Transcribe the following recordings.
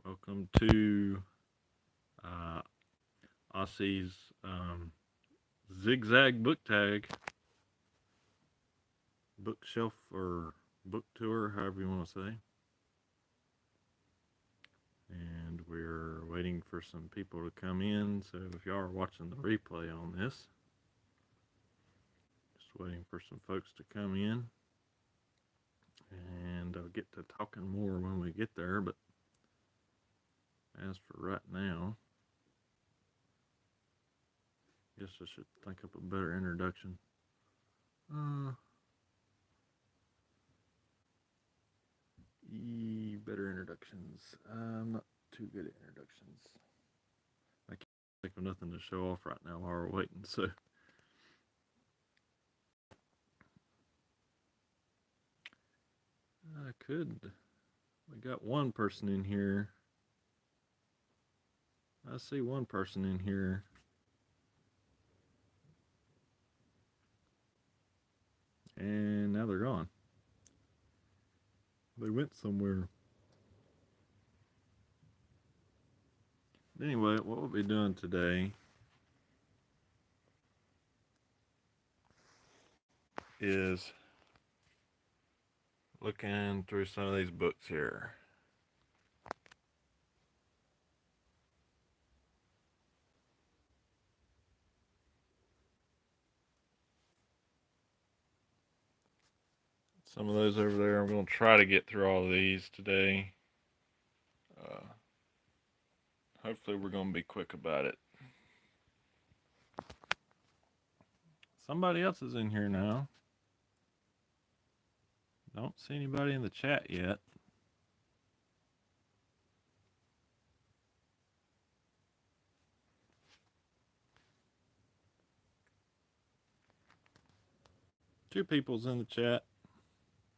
Welcome to Ossie's Zig-zag book tag, bookshelf or book tour, however you want to say. And we're waiting for some people to come in. So if y'all are watching the replay on this, just waiting for some folks to come in. And I'll get to talking more when we get there. But as for right now, I guess I should think up a better introduction. Better introductions. I'm not too good at introductions. I can't think of nothing to show off right now while we're waiting, so. I could. We got one person in here. I see one person in here. And now they're gone. They went somewhere. Anyway, what we'll be doing today is looking through some of these books here. Some of those over there. I'm going to try to get through all of these today. Hopefully we're going to be quick about it. Somebody else is in here now. Don't see anybody in the chat yet. Two people's in the chat.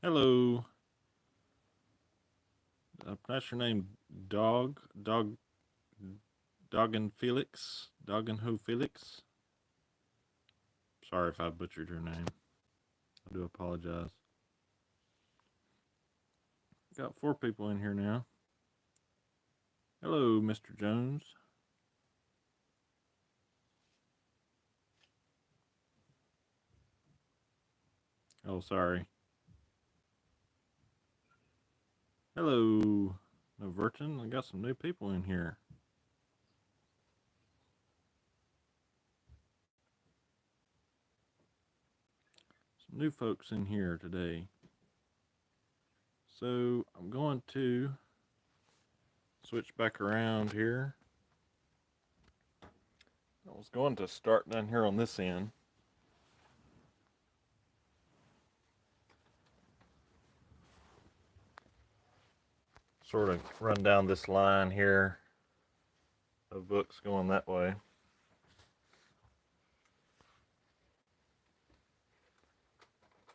Hello. That's your name, Doggen Felix. Doggen Who Felix. Sorry if I butchered your name. I do apologize. Got 4 people in here now. Hello, Mr. Jones. Oh, sorry. Hello, Noverton. I got some new people in here. Some new folks in here today. So I'm going to switch back around here. I was going to start down here on this end. Sort of run down this line here of books going that way.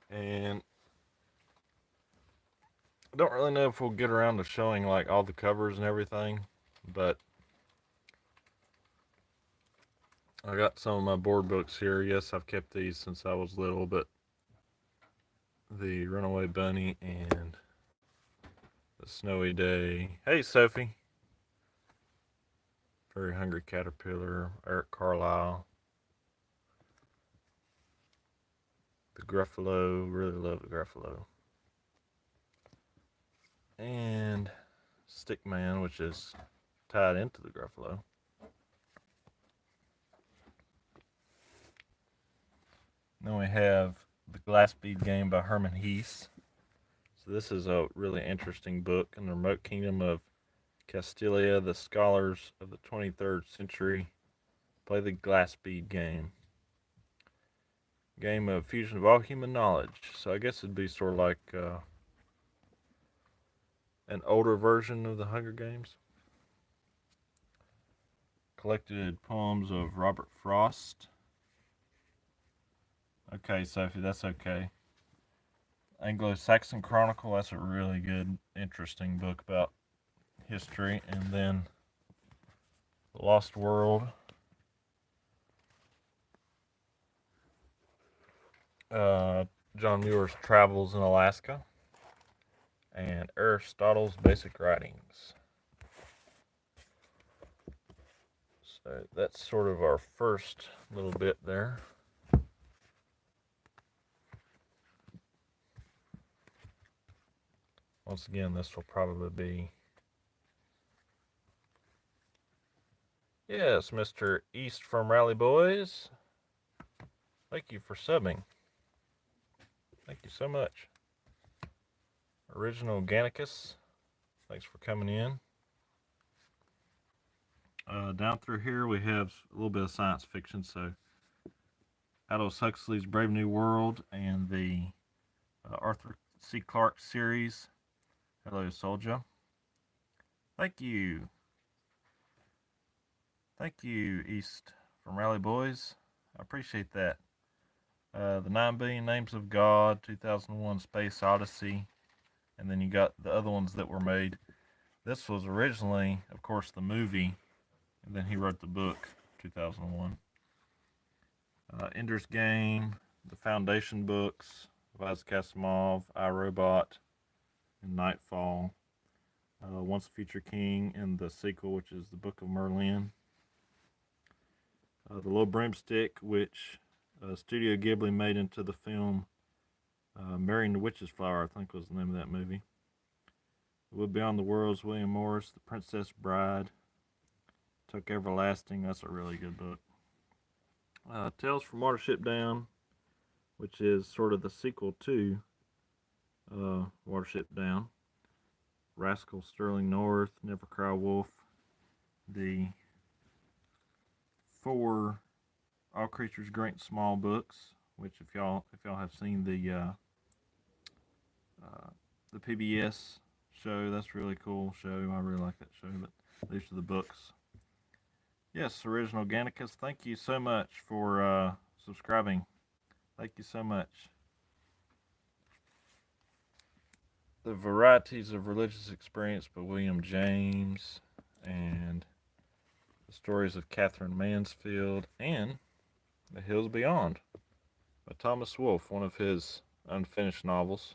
And I don't really know if we'll get around to showing like all the covers and everything, but I got some of my board books here. Yes, I've kept these since I was little, but the Runaway Bunny and the Snowy Day. Hey, Sophie. Very Hungry Caterpillar, Eric Carlisle. The Gruffalo, really love the Gruffalo. And Stickman, which is tied into the Gruffalo. Then we have The Glass Bead Game by Herman Hesse. So this is a really interesting book. In the remote kingdom of Castilia, the scholars of the 23rd century play the glass bead game. Game of fusion of all human knowledge. So I guess it'd be sort of like an older version of the Hunger Games. Collected poems of Robert Frost. Okay, Sophie, that's okay. Anglo-Saxon Chronicle, that's a really good, interesting book about history. And then Lost World. John Muir's Travels in Alaska. And Aristotle's Basic Writings. So that's sort of our first little bit there. Once again, this will probably be... Yes, Mr. East from Rally Boys. Thank you for subbing. Thank you so much. Original Gannicus, thanks for coming in. Down through here we have a little bit of science fiction. So Aldous Huxley's Brave New World and the Arthur C. Clarke series. Hello, Soldier. Thank you. Thank you, East from Rally Boys. I appreciate that. The 9 Billion Names of God, 2001 Space Odyssey, and then you got the other ones that were made. This was originally, of course, the movie, and then he wrote the book, 2001. Ender's Game, the Foundation books, Isaac Asimov, I, Robot, and Nightfall. Once a Future King, and the sequel, which is the Book of Merlin. The Little Broomstick, which Studio Ghibli made into the film Marrying the Witch's Flower, I think was the name of that movie. The Wood Beyond the Worlds, William Morris, The Princess Bride, Took Everlasting, that's a really good book. Tales from Watership Down, which is sort of the sequel to Watership Down. Rascal Sterling North, Never Cry Wolf, the 4 All Creatures Great and Small books, which if y'all have seen the PBS show, that's a really cool show. I really like that show, but these are the books. Yes, Original Gannicus, thank you so much for subscribing. Thank you so much. The Varieties of Religious Experience by William James, and The Stories of Catherine Mansfield, and The Hills Beyond by Thomas Wolfe, one of his unfinished novels,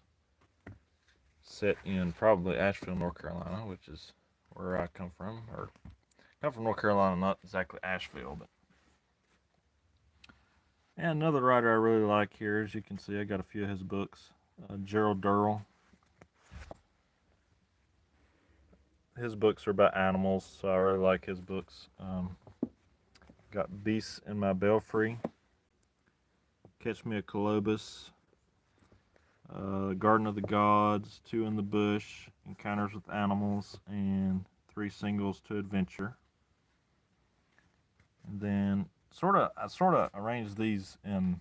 set in probably Asheville, North Carolina, which is where I come from. Or come from North Carolina, not exactly Asheville, but... And another writer I really like here, as you can see, I got a few of his books. Gerald Durrell. His books are about animals, so I really like his books. Got Beasts in My Belfry, Catch Me a Colobus, Garden of the Gods, Two in the Bush, Encounters with Animals, and 3 Singles to Adventure. And then I sort of arranged these in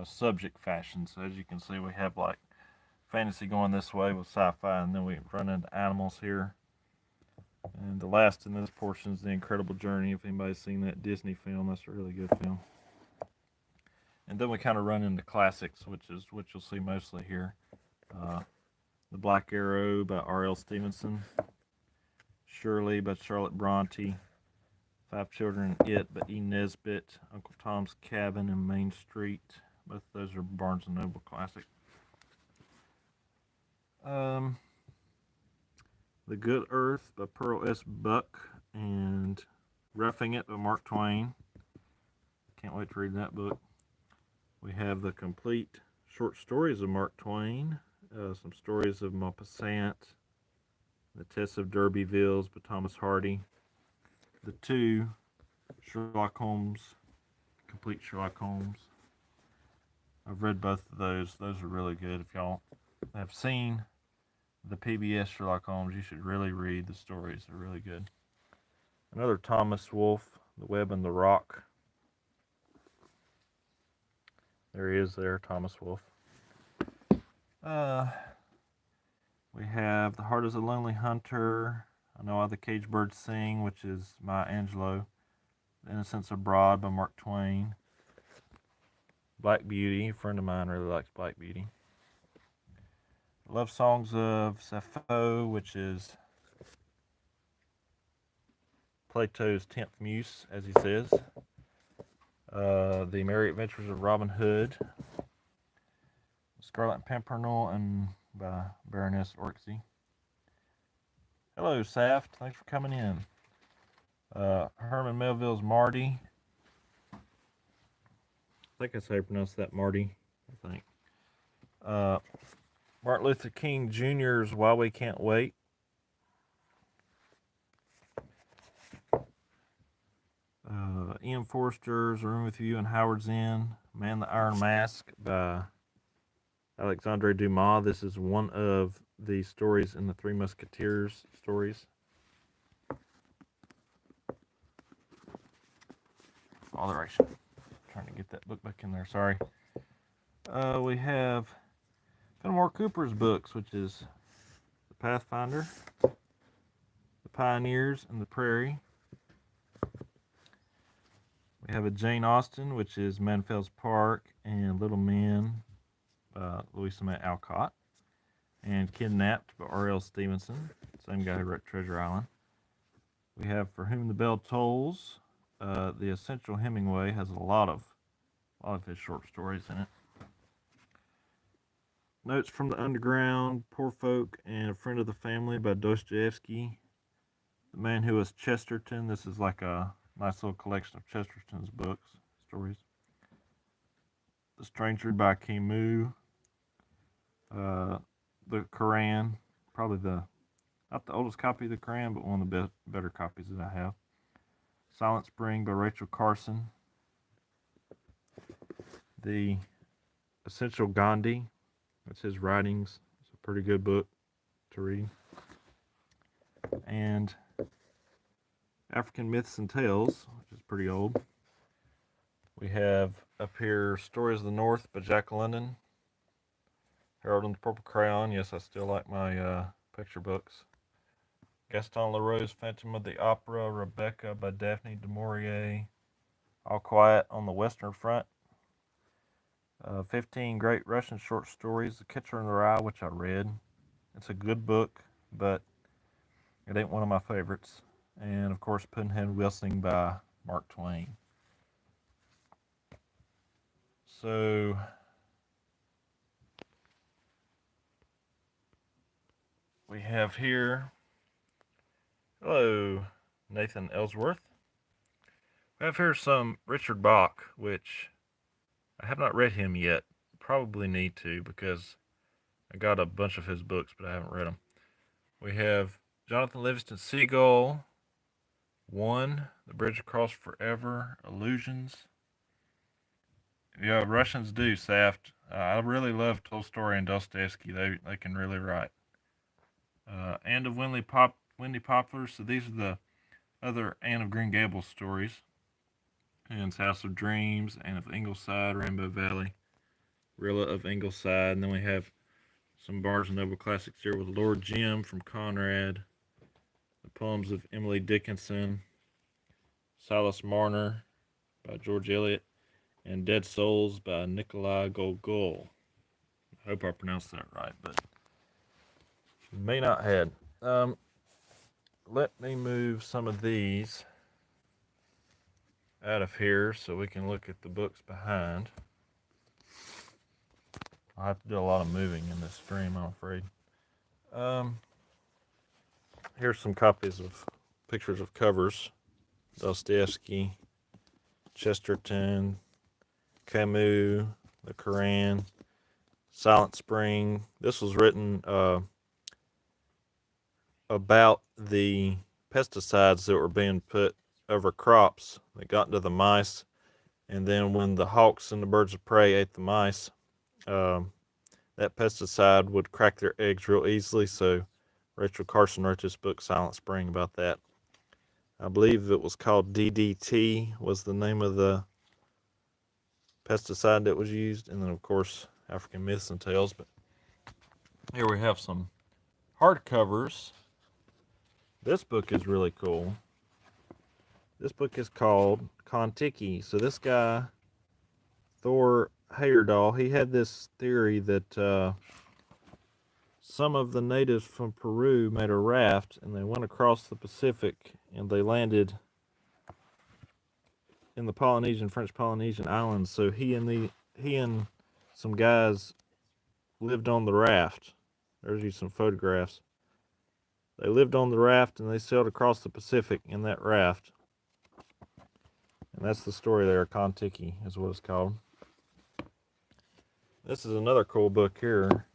subject fashion. So as you can see, we have like fantasy going this way with sci-fi, and then we run into animals here. And the last in this portion is The Incredible Journey. If anybody's seen that Disney film, that's a really good film. And then we kind of run into classics, which you'll see mostly here. The Black Arrow by R.L. Stevenson. Shirley by Charlotte Bronte. 5 Children and It by E. Nesbitt. Uncle Tom's Cabin and Main Street. Both of those are Barnes & Noble classic. The Good Earth by Pearl S. Buck, and Roughing It by Mark Twain. Can't wait to read that book. We have the complete short stories of Mark Twain, some stories of Maupassant, The Tess of D'Urbervilles by Thomas Hardy, the 2 Sherlock Holmes, complete Sherlock Holmes. I've read both of those. Those are really good. If y'all have seen the PBS Sherlock Holmes, you should really read the stories. They're really good. Another Thomas Wolfe, The Web and the Rock. There he is there, Thomas Wolfe. We have The Heart is a Lonely Hunter. I Know How the Caged Birds Sing, which is Maya Angelou. The Innocents Abroad by Mark Twain. Black Beauty. A friend of mine really likes Black Beauty. Love Songs of Sappho, which is Plato's 10th Muse, as he says. The Merry Adventures of Robin Hood. Scarlet Pimpernel and by Baroness Orczy. Hello, Saft. Thanks for coming in. Herman Melville's Marty. I think that's how you pronounce that, Marty. I think. Uh, Martin Luther King Jr.'s Why We Can't Wait. Ian Forster's A Room with You and Howard's Inn. Man the Iron Mask by Alexandre Dumas. This is one of the stories in the Three Musketeers stories. All direction. Trying to get that book back in there. Sorry. We have Fenimore Cooper's books, which is The Pathfinder, The Pioneers, and The Prairie. We have a Jane Austen, which is Manfell's Park and Little Men by Louisa May Alcott, and Kidnapped by R.L. Stevenson, same guy who wrote Treasure Island. We have For Whom the Bell Tolls. The Essential Hemingway has a lot of his short stories in it. Notes from the Underground, Poor Folk, and A Friend of the Family by Dostoevsky. The Man Who Was Chesterton. This is like a nice little collection of Chesterton's books, stories. The Stranger by Camus. The Quran, probably not the oldest copy of the Quran, but one of the better copies that I have. Silent Spring by Rachel Carson. The Essential Gandhi. That's his writings. It's a pretty good book to read. And African Myths and Tales, which is pretty old. We have up here Stories of the North by Jack London. Harold and the Purple Crayon. Yes, I still like my picture books. Gaston Leroux's Phantom of the Opera. Rebecca by Daphne du Maurier. All Quiet on the Western Front. 15 Great Russian Short Stories. The Catcher in the Rye, which I read. It's a good book, but it ain't one of my favorites. And, of course, Pudd'nhead Wilson by Mark Twain. So, we have here, hello, Nathan Ellsworth. We have here some Richard Bach, which I have not read him yet. Probably need to because I got a bunch of his books, but I haven't read them. We have Jonathan Livingston Seagull, One, The Bridge Across Forever, Illusions. Yeah, Russians do, Saft. I really love Tolstoy and Dostoevsky. They can really write. And of Wendy Poplar. So these are the other Anne of Green Gables stories. And it's House of Dreams, Anne of Ingleside, Rainbow Valley, Rilla of Ingleside. And then we have some Barnes and Noble classics here with Lord Jim from Conrad, the poems of Emily Dickinson, Silas Marner by George Eliot, and Dead Souls by Nikolai Gogol. I hope I pronounced that right, but may not have. Let me move some of these out of here so we can look at the books behind. I'll have to do a lot of moving in this stream, I'm afraid. Here's some copies of pictures of covers. Dostoevsky, Chesterton, Camus, the Quran, Silent Spring. This was written about the pesticides that were being put over crops that got into the mice, and then when the hawks and the birds of prey ate the mice, that pesticide would crack their eggs real easily. So Rachel Carson wrote this book, Silent Spring, about that. I believe it was called DDT was the name of the pesticide that was used, and then of course African Myths and Tales. But here we have some hardcovers. This book is really cool. This book is called Kon-Tiki. So this guy, Thor Heyerdahl, he had this theory that some of the natives from Peru made a raft and they went across the Pacific and they landed in the French Polynesian islands. So he and some guys lived on the raft. There's you some photographs. They lived on the raft and they sailed across the Pacific in that raft. And that's the story there. Kon-Tiki is what it's called. This is another cool book here.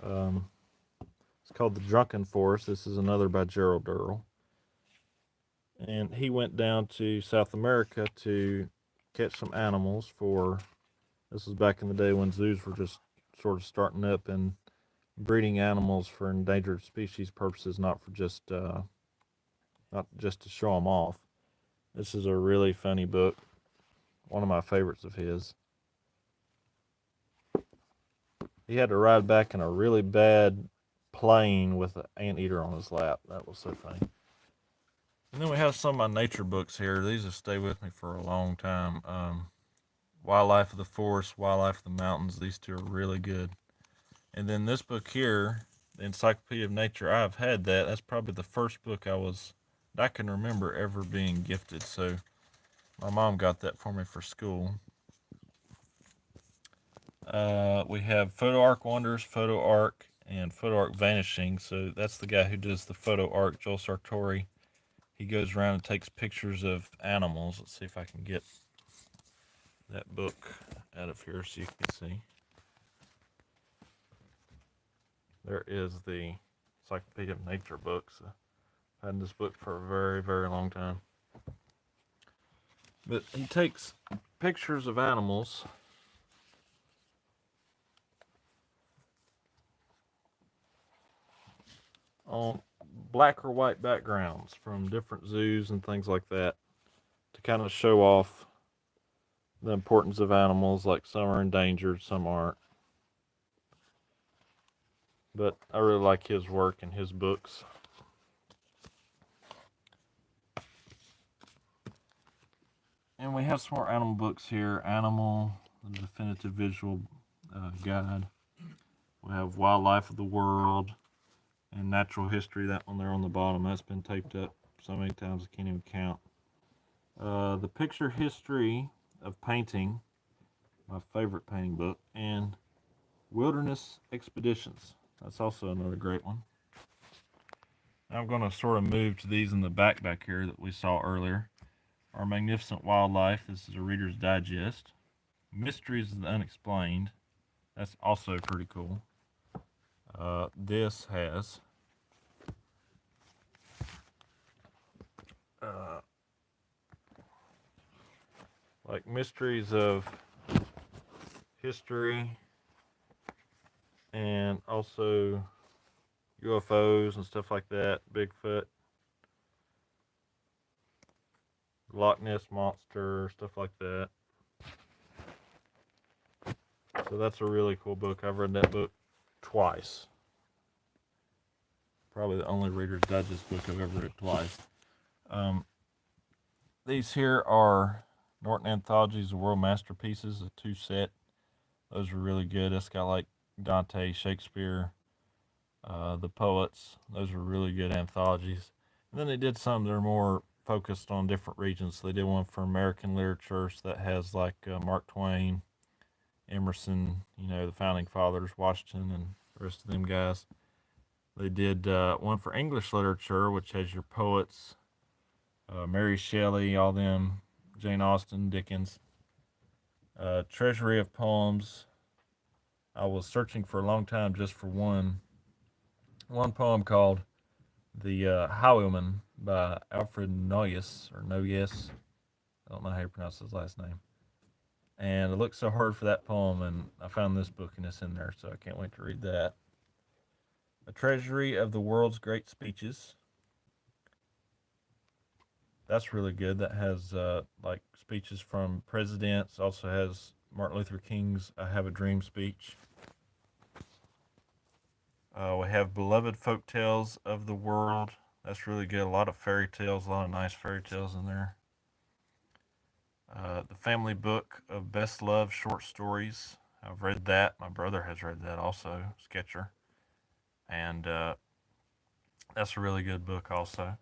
It's called The Drunken Forest. This is another by Gerald Durrell. And he went down to South America to catch some animals for, this was back in the day when zoos were just sort of starting up and breeding animals for endangered species purposes, not just to show them off. This is a really funny book, one of my favorites of his. He had to ride back in a really bad plane with an anteater on his lap. That was so funny. And then we have some of my nature books here. These have stayed with me for a long time. Wildlife of the Forest, Wildlife of the Mountains. These two are really good. And then this book here, the Encyclopedia of Nature, I've had that. That's probably the first book I can remember ever being gifted. So my mom got that for me for school. We have Photo Arc Wonders, Photo Arc, and Photo Arc Vanishing. So that's the guy who does the Photo Arc, Joel Sartori. He goes around and takes pictures of animals. Let's see if I can get that book out of here so you can see. There is the Encyclopedia of Nature books. I've had this book for a very, very long time. But he takes pictures of animals on black or white backgrounds from different zoos and things like that to kind of show off the importance of animals. Like some are endangered, some aren't. But I really like his work and his books. And we have some more animal books here. Animal, the Definitive Visual Guide. We have Wildlife of the World and Natural History. That one there on the bottom. That's been taped up so many times I can't even count. The Picture History of Painting, my favorite painting book, and Wilderness Expeditions. That's also another great one. I'm going to sort of move to these in the back here that we saw earlier. Our Magnificent Wildlife. This is a Reader's Digest. Mysteries of the Unexplained. That's also pretty cool. This has like mysteries of history and also UFOs and stuff like that. Bigfoot, Loch Ness Monster, stuff like that. So that's a really cool book. I've read that book twice. Probably the only Reader's Digest book I've ever read twice. These here are Norton Anthologies of World Masterpieces, a 2-set. Those are really good. That's got like Dante, Shakespeare, the poets. Those are really good anthologies. And then they did some that are more focused on different regions. So they did one for American literature so that has like Mark Twain, Emerson, the founding fathers, Washington, and the rest of them guys. They did one for English literature, which has your poets, Mary Shelley, all them, Jane Austen, Dickens. Treasury of Poems. I was searching for a long time just for one poem called The Highwayman by Alfred Noyes, or Noyes. I don't know how you pronounce his last name. And I looked so hard for that poem, and I found this book, and it's in there, so I can't wait to read that. A Treasury of the World's Great Speeches. That's really good. That has like speeches from presidents. Also has Martin Luther King's "I Have a Dream" speech. We have Beloved Folk Tales of the World. That's really good. A lot of fairy tales, a lot of nice fairy tales in there. The Family Book of Best Love Short Stories. I've read that. My brother has read that also, Sketcher. And that's a really good book also.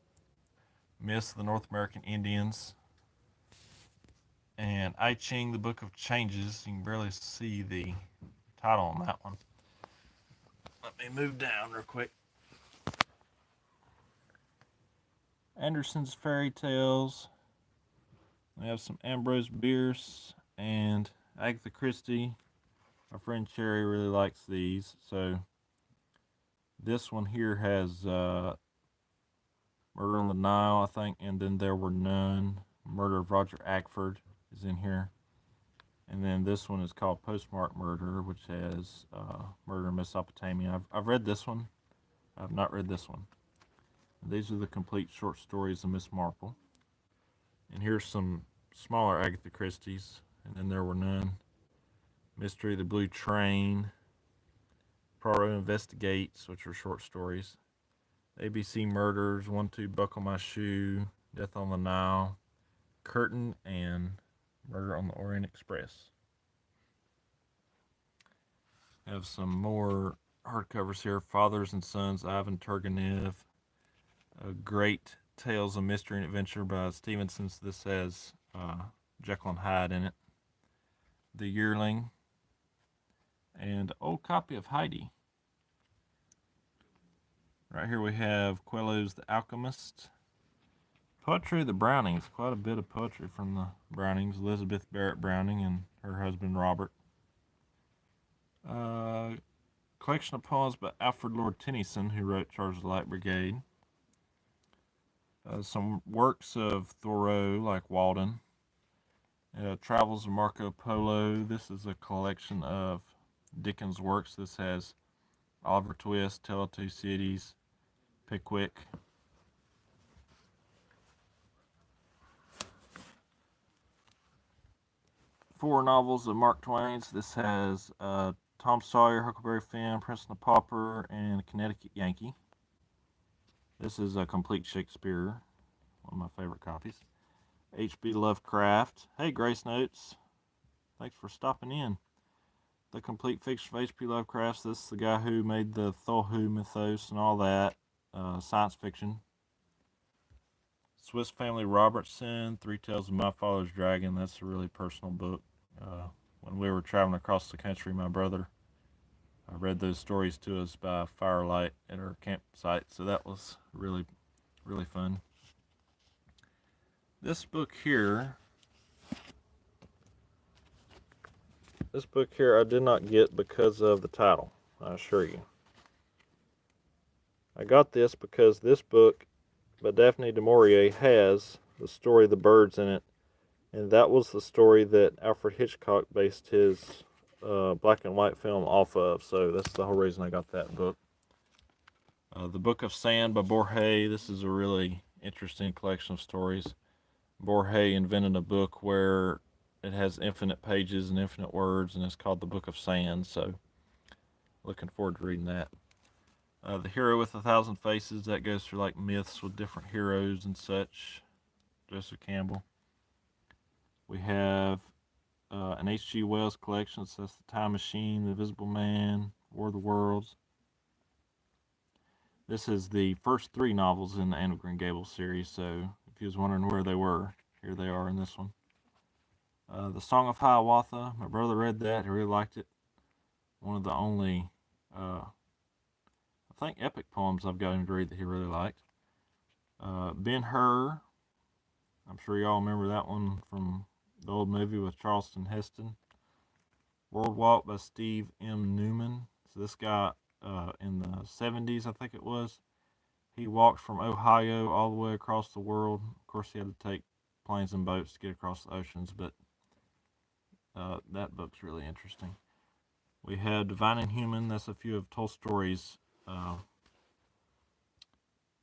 Myths of the North American Indians. And I Ching, the Book of Changes. You can barely see the title on that one. Let me move down real quick. Anderson's Fairy Tales. We have some Ambrose Bierce and Agatha Christie. My friend Cherry really likes these. So this one here has Murder on the Nile, I think, and then There Were None. Murder of Roger Ackford is in here. And then this one is called Postmark Murder, which has Murder in Mesopotamia. I've read this one. I've not read this one. These are the complete short stories of Miss Marple. And here's some smaller Agatha Christie's. And then There Were None. Mystery of the Blue Train. Poirot Investigates, which are short stories. ABC Murders, 1-2 Buckle My Shoe, Death on the Nile, Curtain, and Murder on the Orient Express. Have some more hardcovers here. Fathers and Sons, Ivan Turgenev. Great Tales of Mystery and Adventure by Stevenson. This has Jekyll and Hyde in it. The Yearling. And old copy of Heidi. Right here we have Coelho's The Alchemist. Poetry of the Brownings. Quite a bit of poetry from the Brownings. Elizabeth Barrett Browning and her husband Robert. Collection of poems by Alfred Lord Tennyson, who wrote Charge of the Light Brigade. Some works of Thoreau, like Walden. Travels of Marco Polo. This is a collection of Dickens' works. This has Oliver Twist, Tale of Two Cities, Pickwick. Four novels of Mark Twain's. This has Tom Sawyer, Huckleberry Finn, Prince and the Pauper, and Connecticut Yankee. This is a complete Shakespeare, one of my favorite copies. H.P. Lovecraft. Hey, Grace Notes. Thanks for stopping in. The complete fiction of H.P. Lovecraft. This is the guy who made the Cthulhu mythos and all that. Science fiction. Swiss Family Robertson, Three Tales of My Father's Dragon. That's a really personal book. When we were traveling across the country, my brother read those stories to us by firelight at our campsite, so that was really, really fun. This book here I did not get because of the title, I assure you. I got this because this book by Daphne du Maurier has the story of the birds in it, and that was the story that Alfred Hitchcock based his black and white film off of, so that's the whole reason I got that book. The Book of Sand by Borges. This is a really interesting collection of stories. Borges invented a book where it has infinite pages and infinite words, and it's called The Book of Sand, so looking forward to reading that. The Hero with a Thousand Faces, that goes through like myths with different heroes and such. Joseph Campbell. We have an H.G. Wells collection, so that's The Time Machine, The Invisible Man, War of the Worlds. This is the first three novels in the Anne of Green Gables series, so if you was wondering where they were, here they are in this one. The Song of Hiawatha, my brother read that, he really liked it. One of the only, I think, epic poems I've got him to read that he really liked. Ben-Hur, I'm sure y'all remember that one from the old movie with Charleston Heston. World Walk by Steve M. Newman. So this guy, in the 70s, I think it was, he walked from Ohio all the way across the world. Of course, he had to take planes and boats to get across the oceans, but that book's really interesting. We had Divine and Human. That's a few of Tolstoy's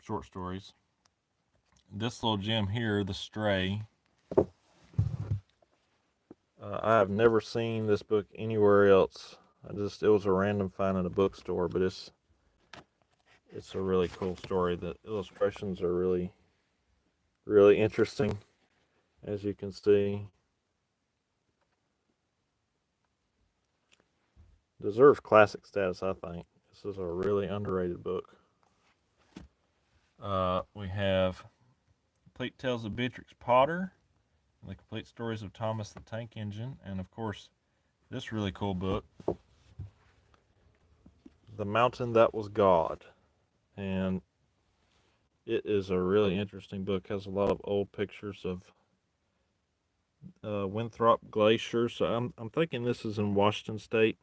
short stories. This little gem here, The Stray. I have never seen this book anywhere else. It was a random find in a bookstore, but it's a really cool story. The illustrations are really, really interesting, as you can see. Deserves classic status, I think. This is a really underrated book. We have Complete Tales of Beatrix Potter, and The Complete Stories of Thomas the Tank Engine, and of course, this really cool book, The Mountain That Was God. And it is a really interesting book. It has a lot of old pictures of Winthrop Glacier. So I'm thinking this is in Washington State.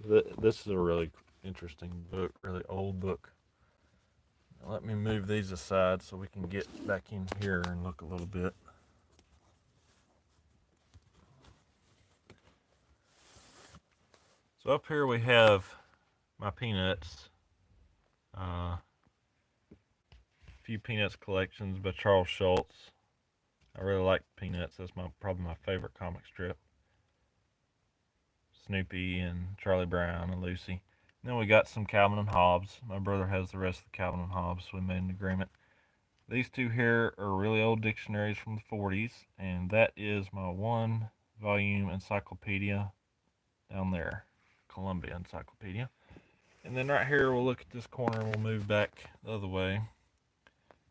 This is a really interesting book, really old book. Now let me move these aside so we can get back in here and look a little bit. So up here we have my Peanuts. A few Peanuts collections by Charles Schulz. I really like Peanuts. That's probably my favorite comic strip. Snoopy and Charlie Brown and Lucy. And then we got some Calvin and Hobbes. My brother has the rest of the Calvin and Hobbes, so we made an agreement. These two here are really old dictionaries from the 40s, and that is my one volume encyclopedia down there, Columbia Encyclopedia. And then right here, we'll look at this corner and we'll move back the other way.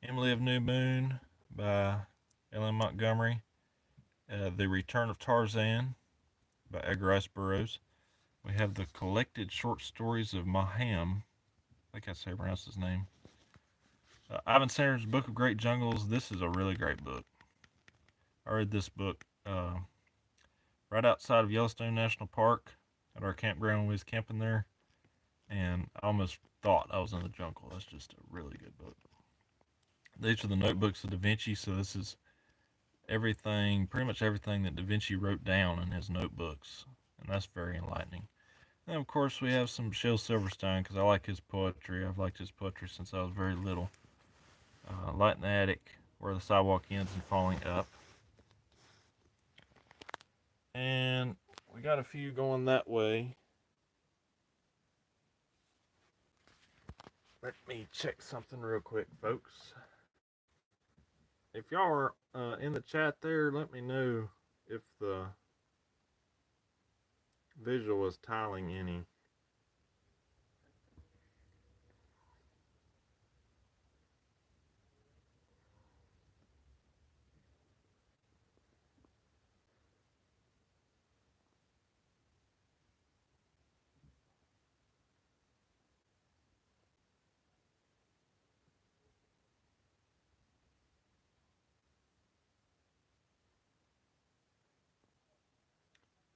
Emily of New Moon by Ellen Montgomery. The Return of Tarzan by Edgar Rice Burroughs. We have the collected short stories of Maham. I think that's how you pronounce his name. Ivan Sanders' Book of Great Jungles. This is a really great book. I read this book right outside of Yellowstone National Park at our campground when we was camping there, and I almost thought I was in the jungle. That's just a really good book. These are the notebooks of Da Vinci, so this is everything, pretty much everything that Da Vinci wrote down in his notebooks, and that's very enlightening. And of course, we have some Shel Silverstein because I like his poetry. I've liked his poetry since I was very little. Light in the Attic, Where the Sidewalk Ends and Falling Up. And we got a few going that way. Let me check something real quick, folks. If y'all are in the chat there, let me know if the visual is tiling any.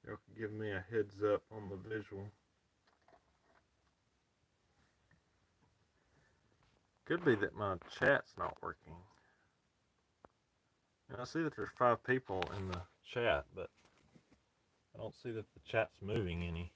Y'all can give me a heads up on the visual. Could be that my chat's not working. And I see that there's 5 people in the chat, but I don't see that the chat's moving any.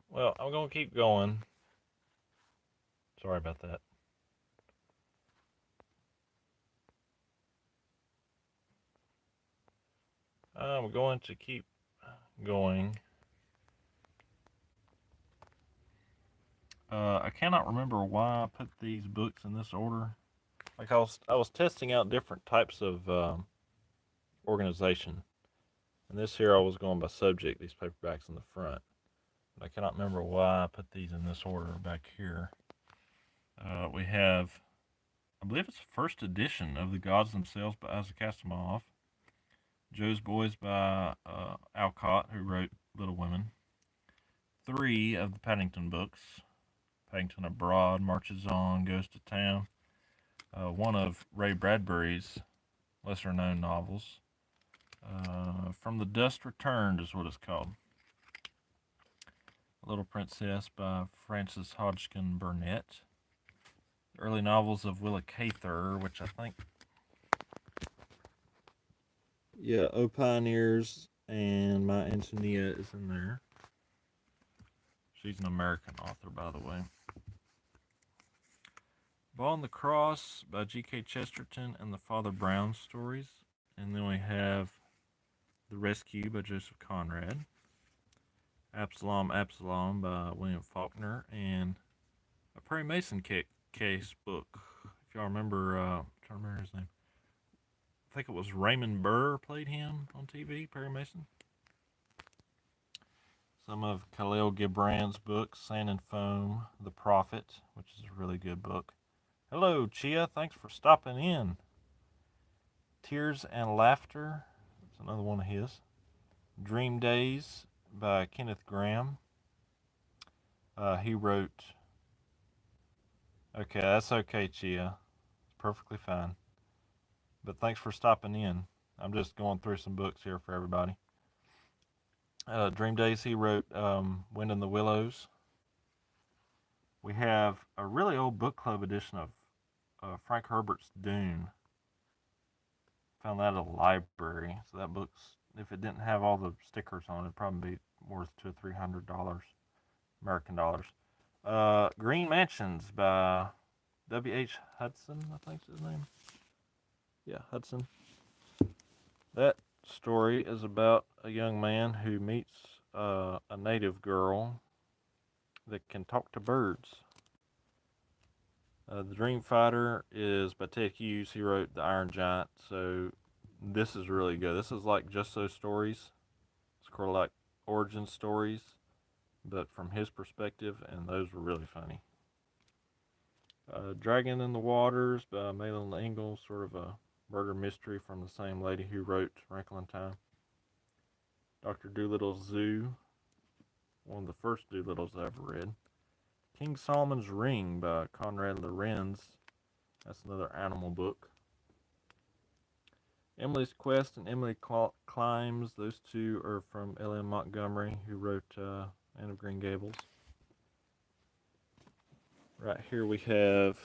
Well, I'm going to keep going. Sorry about that. I'm going to keep going. I cannot remember why I put these books in this order. Like I was testing out different types of organization, and this here I was going by subject. These paperbacks in the front, but I cannot remember why I put these in this order back here. We have, I believe it's the first edition of The Gods Themselves by Isaac Asimov. Joe's Boys by Alcott, who wrote Little Women. 3 of the Paddington books. Paddington Abroad, Marches On, Goes to Town. 1 of Ray Bradbury's lesser known novels. From the Dust Returned is what it's called. Little Princess by Frances Hodgkin Burnett. The early novels of Willa Cather, which I think, yeah, O Pioneers and My Antonia is in there. She's an American author, by the way. Ball and the Cross by G.K. Chesterton and the Father Brown stories. And then we have The Rescue by Joseph Conrad. Absalom, Absalom by William Faulkner. And a Perry Mason case book. If y'all remember, I'm trying to remember his name. I think it was Raymond Burr played him on TV, Perry Mason. some of Khalil Gibran's books, Sand and Foam, The Prophet, which is a really good book. Hello, Chia. Thanks for stopping in. Tears and Laughter. That's another one of his. Dream Days by Kenneth Grahame. He wrote. Okay, that's okay, Chia. It's perfectly fine. But thanks for stopping in. I'm just going through some books here for everybody. Dream Days, he wrote Wind in the Willows. We have a really old book club edition of Frank Herbert's Dune. Found that at a library. So that book's, if it didn't have all the stickers on it, it'd probably be worth $200 or $300 American dollars. Green Mansions by W.H. Hudson, I think is his name. Yeah, Hudson. That story is about a young man who meets a native girl that can talk to birds. The Dream Fighter is by Ted Hughes. He wrote The Iron Giant, so this is really good. This is like Just Those Stories. It's sort of like origin stories, but from his perspective, and those were really funny. Dragon in the Waters by Malin Ingalls, sort of a murder mystery from the same lady who wrote Wrinkle in Time. Dr. Doolittle's Zoo, one of the first Doolittles I ever read. King Solomon's Ring by Conrad Lorenz. That's another animal book. Emily's Quest and Emily Climbs. Those two are from L.M. Montgomery, who wrote Anne of Green Gables. Right here we have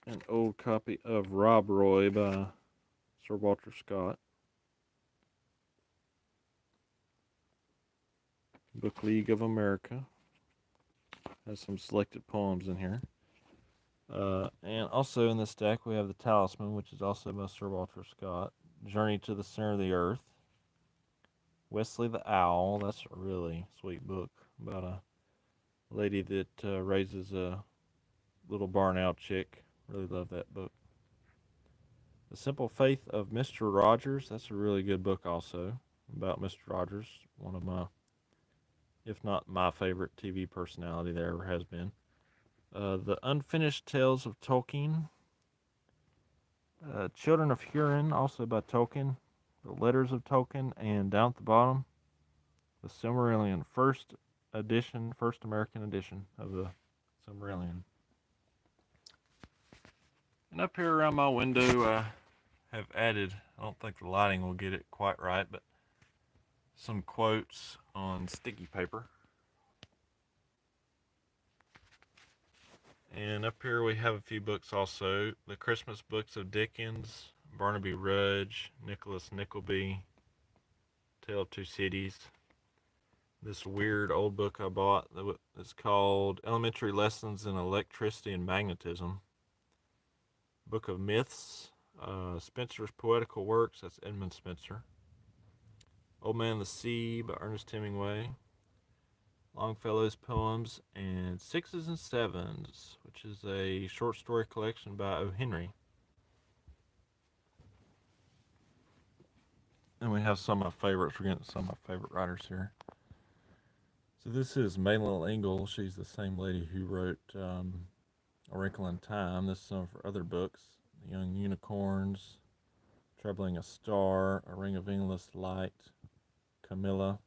an old copy of Rob Roy by Sir Walter Scott. Book League of America. Has some selected poems in here. And also in this deck we have The Talisman, which is also by Sir Walter Scott. Journey to the Center of the Earth. Wesley the Owl. That's a really sweet book about a lady that raises a little barn owl chick. Really love that book. The Simple Faith of Mr. Rogers. That's a really good book also about Mr. Rogers. One of my, if not my favorite TV personality there ever has been. The Unfinished Tales of Tolkien. Children of Hurin, also by Tolkien. The Letters of Tolkien, and down at the bottom, the Silmarillion, first American edition of the Silmarillion. And up here around my window, I have added, I don't think the lighting will get it quite right, but some quotes on sticky paper. And up here we have a few books also. The Christmas Books of Dickens, Barnaby Rudge, Nicholas Nickleby, Tale of Two Cities. This weird old book I bought that's called Elementary Lessons in Electricity and Magnetism. Book of Myths, Spencer's Poetical Works, that's Edmund Spencer. Old Man and the Sea by Ernest Hemingway. Longfellow's Poems, and Sixes and Sevens, which is a short story collection by O. Henry. And we have some of my favorites. We're getting some of my favorite writers here. So this is Malin Ingalls. She's the same lady who wrote A Wrinkle in Time. This is some of her other books. The Young Unicorns, Troubling a Star, A Ring of Endless Light, Camilla.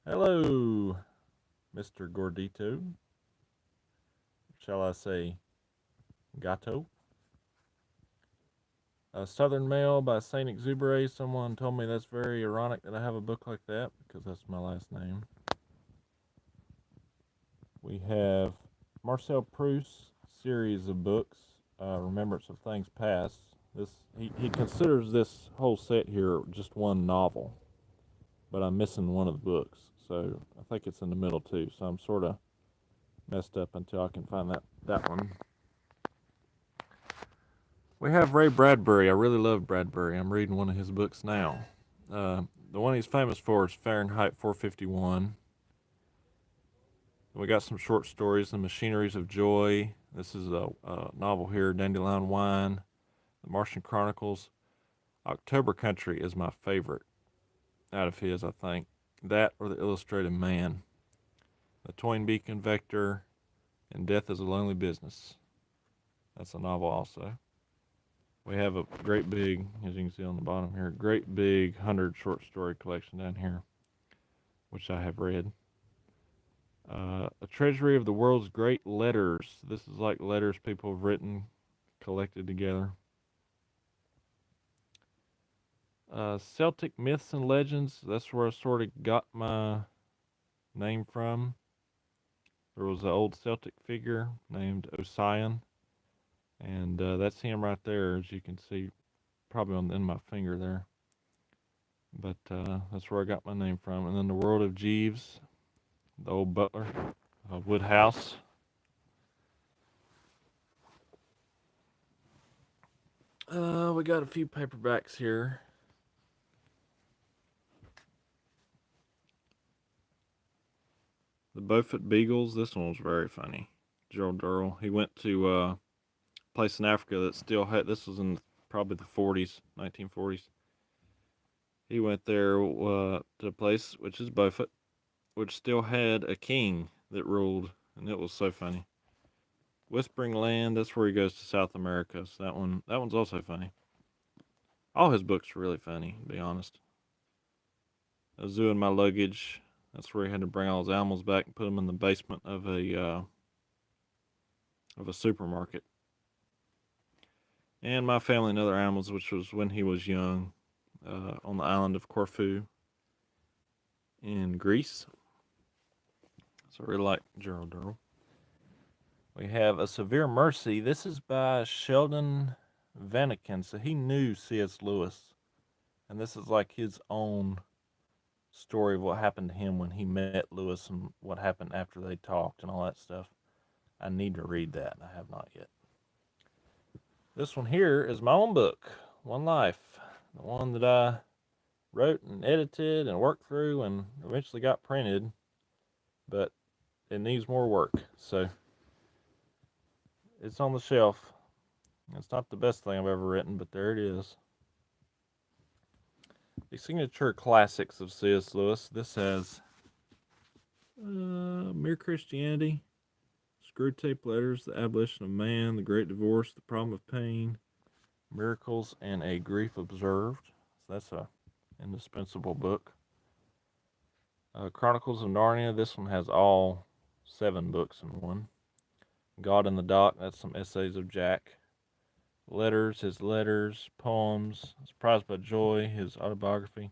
Hello, Mr. Gordito. Shall I say Gato? Southern Mail by Saint Exuberé. Someone told me that's very ironic that I have a book like that because that's my last name. We have Marcel Proust's series of books, Remembrance of Things Past. He considers this whole set here just one novel, but I'm missing one of the books, so I think it's in the middle too. So I'm sort of messed up until I can find that one. We have Ray Bradbury. I really love Bradbury. I'm reading one of his books now. The one he's famous for is Fahrenheit 451. We got some short stories, The Machineries of Joy. This is a novel here, Dandelion Wine, The Martian Chronicles. October Country is my favorite out of his, I think. That or The Illustrated Man, The Toynbee Convector, and Death is a Lonely Business. That's a novel also. We have a great big, as you can see on the bottom here, great big 100 short story collection down here, which I have read. A treasury of the world's great letters. This is like letters people have written, collected together. Celtic myths and legends. That's where I sort of got my name from. There was an old Celtic figure named Ossian, and that's him right there, as you can see, probably on the end of my finger there. But that's where I got my name from. And then the World of Jeeves, the old butler, Woodhouse. We got a few paperbacks here. The Beaufort Beagles. This one was very funny. Gerald Durrell. He went to a place in Africa that still had. This was in probably the 40s, 1940s. He went there to a place which is Beaufort, which still had a king that ruled, and it was so funny. Whispering Land. That's where he goes to South America. So that one's also funny. All his books are really funny, to be honest. A Zoo in My Luggage. That's where he had to bring all his animals back and put them in the basement of a supermarket. And My Family and Other Animals, which was when he was young, on the island of Corfu in Greece. So I really like Gerald Durrell. We have A Severe Mercy. This is by Sheldon Vannikin. So he knew C.S. Lewis. And this is like his own story of what happened to him when he met Lewis and what happened after they talked and all that stuff. I need to read that. I have not yet. This one here is my own book, One Life. The one that I wrote and edited and worked through and eventually got printed. But it needs more work. So it's on the shelf. It's not the best thing I've ever written, but there it is. The Signature Classics of C.S. Lewis. This has Mere Christianity, Screwtape Letters, The Abolition of Man, The Great Divorce, The Problem of Pain, Miracles, and A Grief Observed. So that's a indispensable book. Chronicles of Narnia. This one has all 7 books in one. God in the Dock. That's some essays of Jack. Letters, his letters, poems. Surprised by Joy, his autobiography.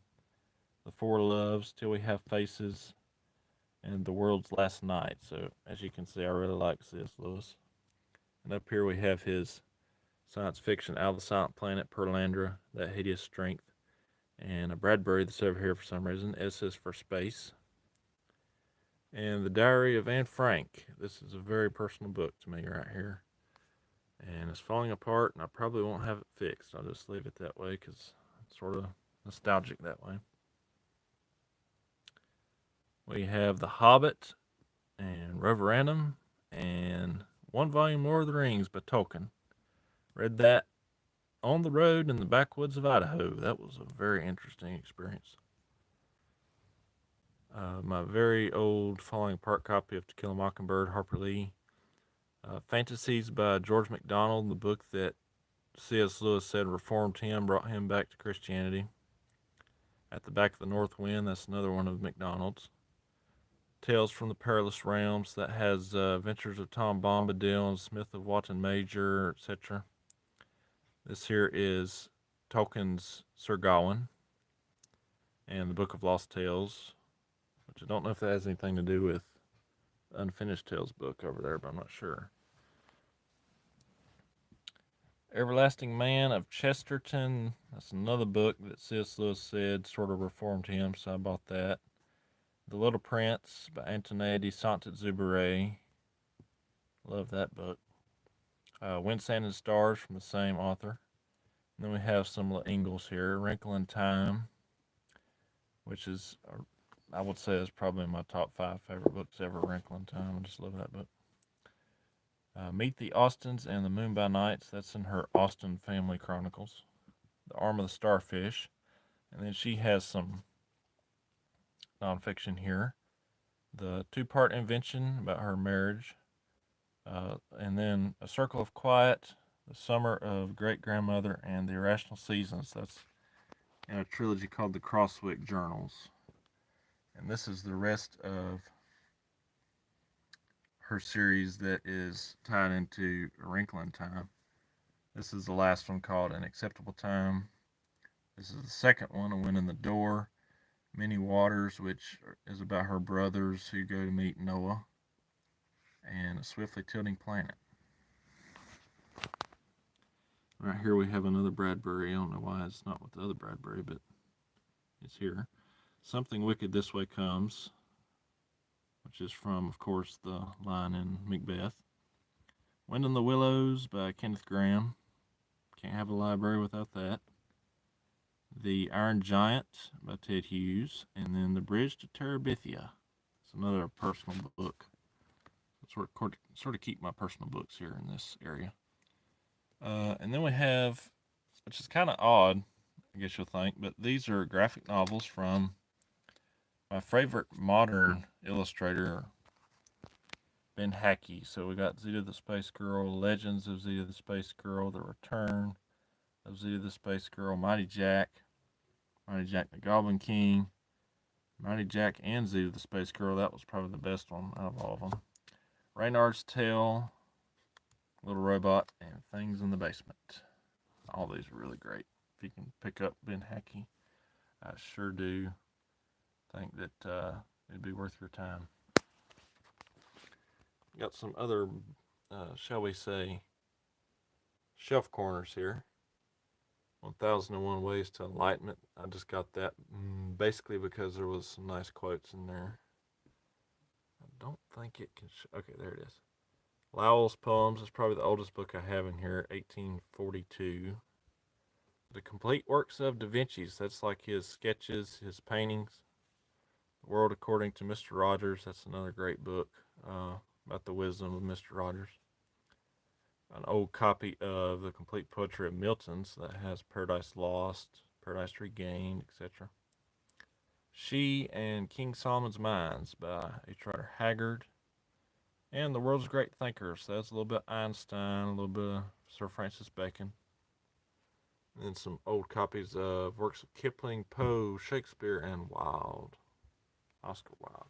The Four Loves, Till We Have Faces, and The World's Last Night. So, as you can see, I really like C.S. Lewis. And up here we have his science fiction, Out of the Silent Planet, Pearlandra, That Hideous Strength, and a Bradbury that's over here for some reason, S is for Space. And The Diary of Anne Frank. This is a very personal book to me right here. And it's falling apart, and I probably won't have it fixed. I'll just leave it that way because it's sort of nostalgic that way. We have The Hobbit and Roverandom and one volume Lord of the Rings by Tolkien. Read that on the road in the backwoods of Idaho. That was a very interesting experience. My very old falling apart copy of To Kill a Mockingbird, Harper Lee. Fantasies by George MacDonald, the book that C.S. Lewis said reformed him, brought him back to Christianity. At the Back of the North Wind, that's another one of MacDonald's. Tales from the Perilous Realms, that has Adventures of Tom Bombadil and Smith of Watton Major, etc. This here is Tolkien's Sir Gawain and the Book of Lost Tales, which I don't know if that has anything to do with the Unfinished Tales book over there, but I'm not sure. Everlasting Man of Chesterton. That's another book that C.S. Lewis said sort of reformed him, so I bought that. The Little Prince by Antoine de Saint-Exupéry. Love that book. Wind, Sand, and Stars from the same author. And then we have some little Ingalls here. Wrinkle in Time, which is, I would say, is probably my top 5 favorite books ever. Wrinkle in Time. I just love that book. Meet the Austins and the Moon by Nights. That's in her Austen Family Chronicles. The Arm of the Starfish. And then she has some nonfiction here. The two-part invention about her marriage, and then A Circle of Quiet, The Summer of Great Grandmother, and The Irrational Seasons. That's in a trilogy called the Crosswick Journals. And this is the rest of her series that is tied into A Wrinkle in Time. This is the last one called An Acceptable Time. This is the second one, A Wind in the Door. Many Waters, which is about her brothers who go to meet Noah. And A Swiftly Tilting Planet. Right here we have another Bradbury. I don't know why it's not with the other Bradbury, but it's here. Something Wicked This Way Comes, which is from, of course, the line in Macbeth. Wind in the Willows by Kenneth Grahame. Can't have a library without that. The Iron Giant by Ted Hughes. And then The Bridge to Terabithia. It's another personal book. Sort of keep my personal books here in this area. And then we have, which is kind of odd, I guess you'll think, but these are graphic novels from my favorite modern illustrator, Ben Hackey. So we got Zeta the Space Girl, Legends of Zeta the Space Girl, The Return of Zeta the Space Girl, Mighty Jack the Goblin King, Mighty Jack and Zeta the Space Girl. That was probably the best one out of all of them. Reynard's Tale, Little Robot, and Things in the Basement. All these are really great. If you can pick up Ben Hackey, I sure do think that it'd be worth your time. Got some other, shall we say, shelf corners here. 1001 Ways to Enlightenment. I just got that basically because there was some nice quotes in there. I don't think it can. Okay, there it is. Lowell's Poems is probably the oldest book I have in here, 1842. The Complete Works of Da Vinci's. That's like his sketches, his paintings. The World According to Mr. Rogers. That's another great book about the wisdom of Mr. Rogers. An old copy of The Complete Poetry of Milton's that has Paradise Lost, Paradise Regained, etc. She and King Solomon's Mines by H. Rider Haggard. And The World's Great Thinkers. So that's a little bit of Einstein, a little bit of Sir Francis Bacon. And then some old copies of works of Kipling, Poe, Shakespeare, and Wilde. Oscar Wilde.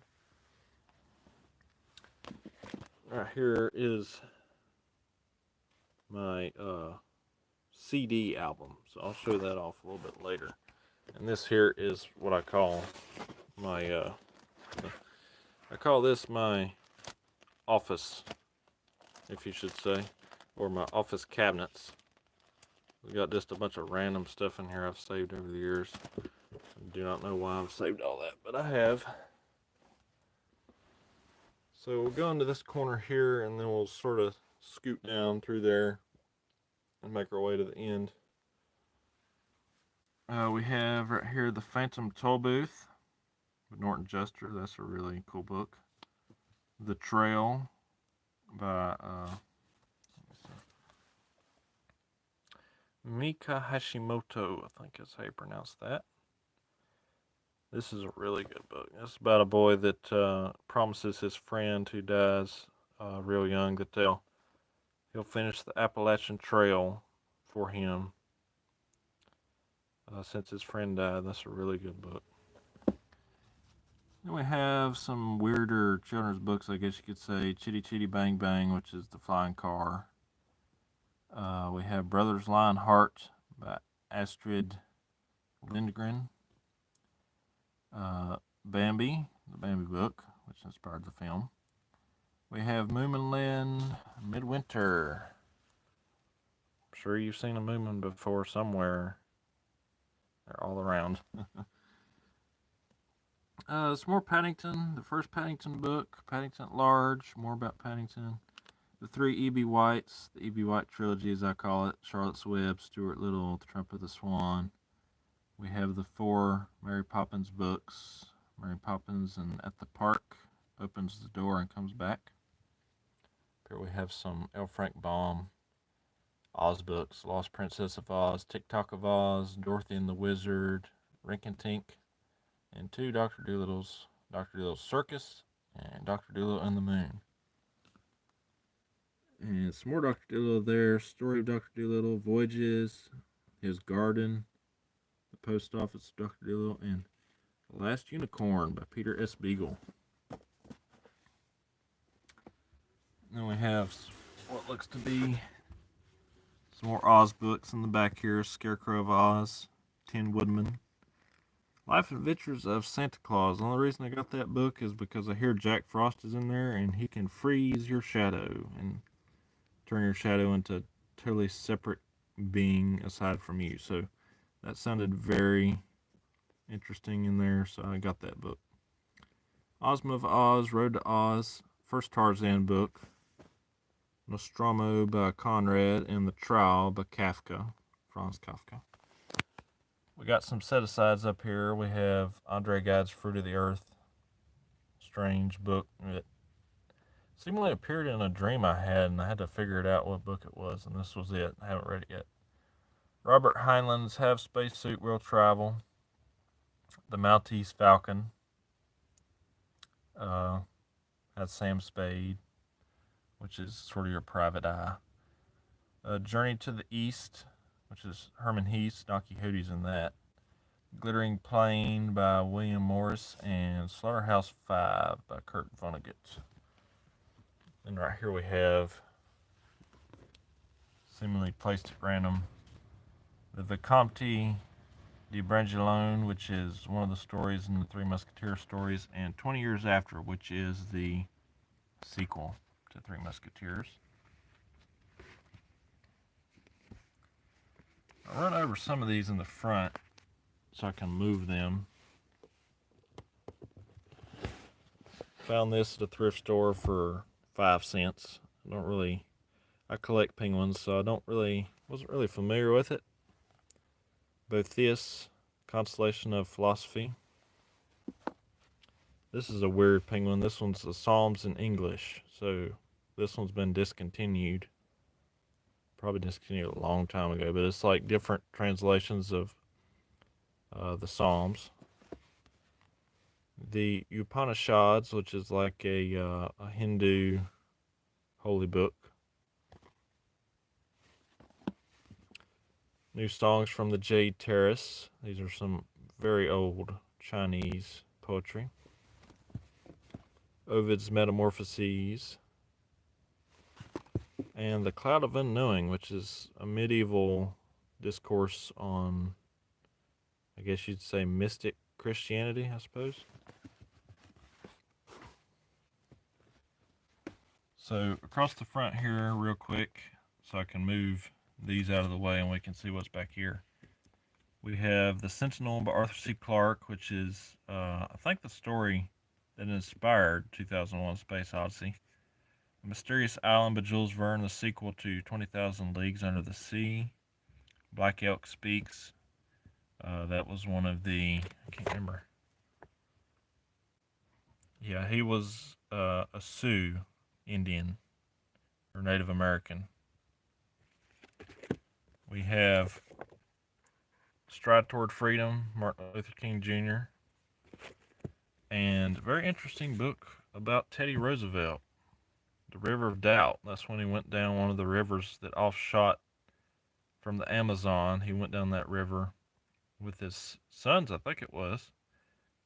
Right here is my CD album. So I'll show that off a little bit later. And this here is what I call my, I call this my office, if you should say, or my office cabinets. We got just a bunch of random stuff in here I've saved over the years. I do not know why I've saved all that, but I have. So we'll go into this corner here, and then we'll sort of scoot down through there and make our way to the end. We have right here The Phantom Toll Booth with Norton Juster. That's a really cool book. The Trail by Mika Hashimoto, I think is how you pronounce that. This is a really good book. It's about a boy that promises his friend who dies real young that he'll finish the Appalachian Trail for him since his friend died. That's a really good book. Then we have some weirder children's books, I guess you could say. Chitty Chitty Bang Bang, which is the flying car. We have Brothers Lionheart by Astrid Lindgren. Bambi, the Bambi book, which inspired the film. We have Moomin Midwinter. I'm sure you've seen a Moomin before somewhere. They're all around. Some more Paddington, the first Paddington book, Paddington at Large, more about Paddington. The three E.B. Whites, the E.B. White trilogy as I call it, Charlotte's Web, Stuart Little, The Trump of the Swan. We have the four Mary Poppins books. Mary Poppins and At the Park opens the door and comes back. Here we have some L. Frank Baum Oz books. Lost Princess of Oz, Tick Tock of Oz, Dorothy and the Wizard, Rink and Tink, and two Dr. Doolittle's, Dr. Doolittle's Circus and Dr. Doolittle and the Moon. And some more Dr. Doolittle there. Story of Dr. Doolittle, Voyages, his garden, the post office of Dr. Doolittle, and The Last Unicorn by Peter S. Beagle. Then we have what looks to be some more Oz books in the back here. Scarecrow of Oz, Tin Woodman, Life and Adventures of Santa Claus. The only reason I got that book is because I hear Jack Frost is in there and he can freeze your shadow and turn your shadow into a totally separate being aside from you. So that sounded very interesting in there, so I got that book. Ozma of Oz, Road to Oz, first Tarzan book, Nostromo by Conrad, and The Trial by Kafka, Franz Kafka. We got some set-asides up here. We have Andre Gide's Fruit of the Earth, strange book that seemingly appeared in a dream I had, and I had to figure it out what book it was, and this was it. I haven't read it yet. Robert Heinlein's Have Spacesuit Will Travel, The Maltese Falcon, has Sam Spade, which is sort of your private eye. Journey to the East, which is Herman Hesse, Don Quixote's in that. Glittering Plain by William Morris, and Slaughterhouse 5 by Kurt Vonnegut. And right here we have, seemingly placed at random, the Vicomte de Bragelonne, which is one of the stories in the Three Musketeers stories, and 20 Years After, which is the sequel to Three Musketeers. I'll run over some of these in the front so I can move them. Found this at a thrift store for 5 cents. I collect penguins, so wasn't really familiar with it. Boethius, Constellation of Philosophy. This is a weird penguin. This one's the Psalms in English, so this one's been discontinued. Probably discontinued a long time ago, but it's like different translations of the Psalms. The Upanishads, which is like a Hindu holy book. New songs from the Jade Terrace. These are some very old Chinese poetry. Ovid's Metamorphoses. And The Cloud of Unknowing, which is a medieval discourse on, I guess you'd say, mystic Christianity, I suppose. So across the front here, real quick, so I can move these out of the way and we can see what's back here. We have The Sentinel by Arthur C. Clarke, which is, I think, the story that inspired 2001: Space Odyssey. The Mysterious Island by Jules Verne, the sequel to 20,000 Leagues Under the Sea. Black Elk Speaks. That was one of the, I can't remember. Yeah, he was a Sioux Indian or Native American. We have Stride Toward Freedom, Martin Luther King Jr. And a very interesting book about Teddy Roosevelt, The River of Doubt. That's when he went down one of the rivers that offshot from the Amazon. He went down that river with his sons, I think it was,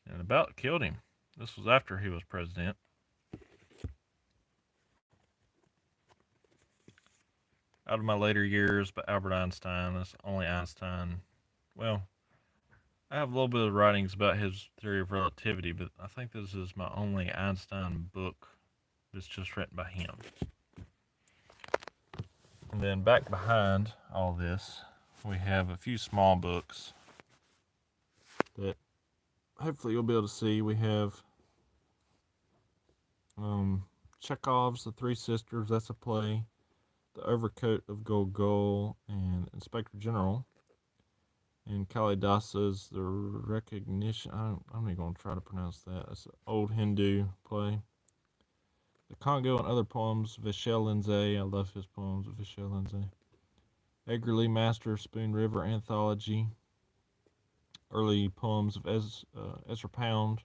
and about killed him. This was after he was president. Out of My Later Years by Albert Einstein. That's only Einstein. Well, I have a little bit of writings about his theory of relativity, but I think this is my only Einstein book that's just written by him. And then back behind all this, we have a few small books that hopefully you'll be able to see. We have Chekhov's The Three Sisters, that's a play. The Overcoat of Gogol, and Inspector General. And Kalidasa's The Recognition. I'm not even going to try to pronounce that. It's an old Hindu play. The Congo and Other Poems, Vishal Lindsay. I love his poems, Vishal Lindsay. Edgar Lee Master, Spoon River Anthology. early poems of Ezra Pound,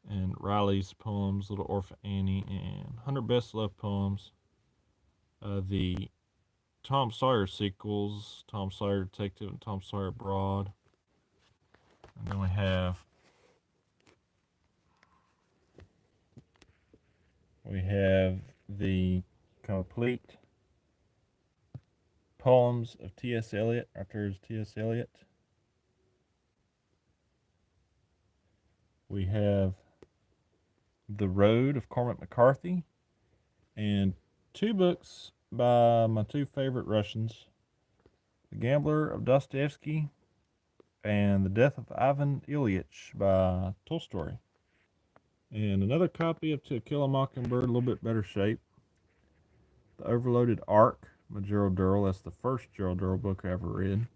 and Riley's poems, Little Orphan Annie, and 100 Best Love Poems. The Tom Sawyer sequels, Tom Sawyer Detective and Tom Sawyer Abroad. And then we have the complete poems of T.S. Eliot. Right there's T.S. Eliot. We have The Road of Cormac McCarthy, and 2 books by my 2 favorite Russians, The Gambler of Dostoevsky and The Death of Ivan Ilyich by Tolstoy. And another copy of To Kill a Mockingbird, a little bit better shape. The Overloaded Ark by Gerald Durrell. That's the first Gerald Durrell book I ever read.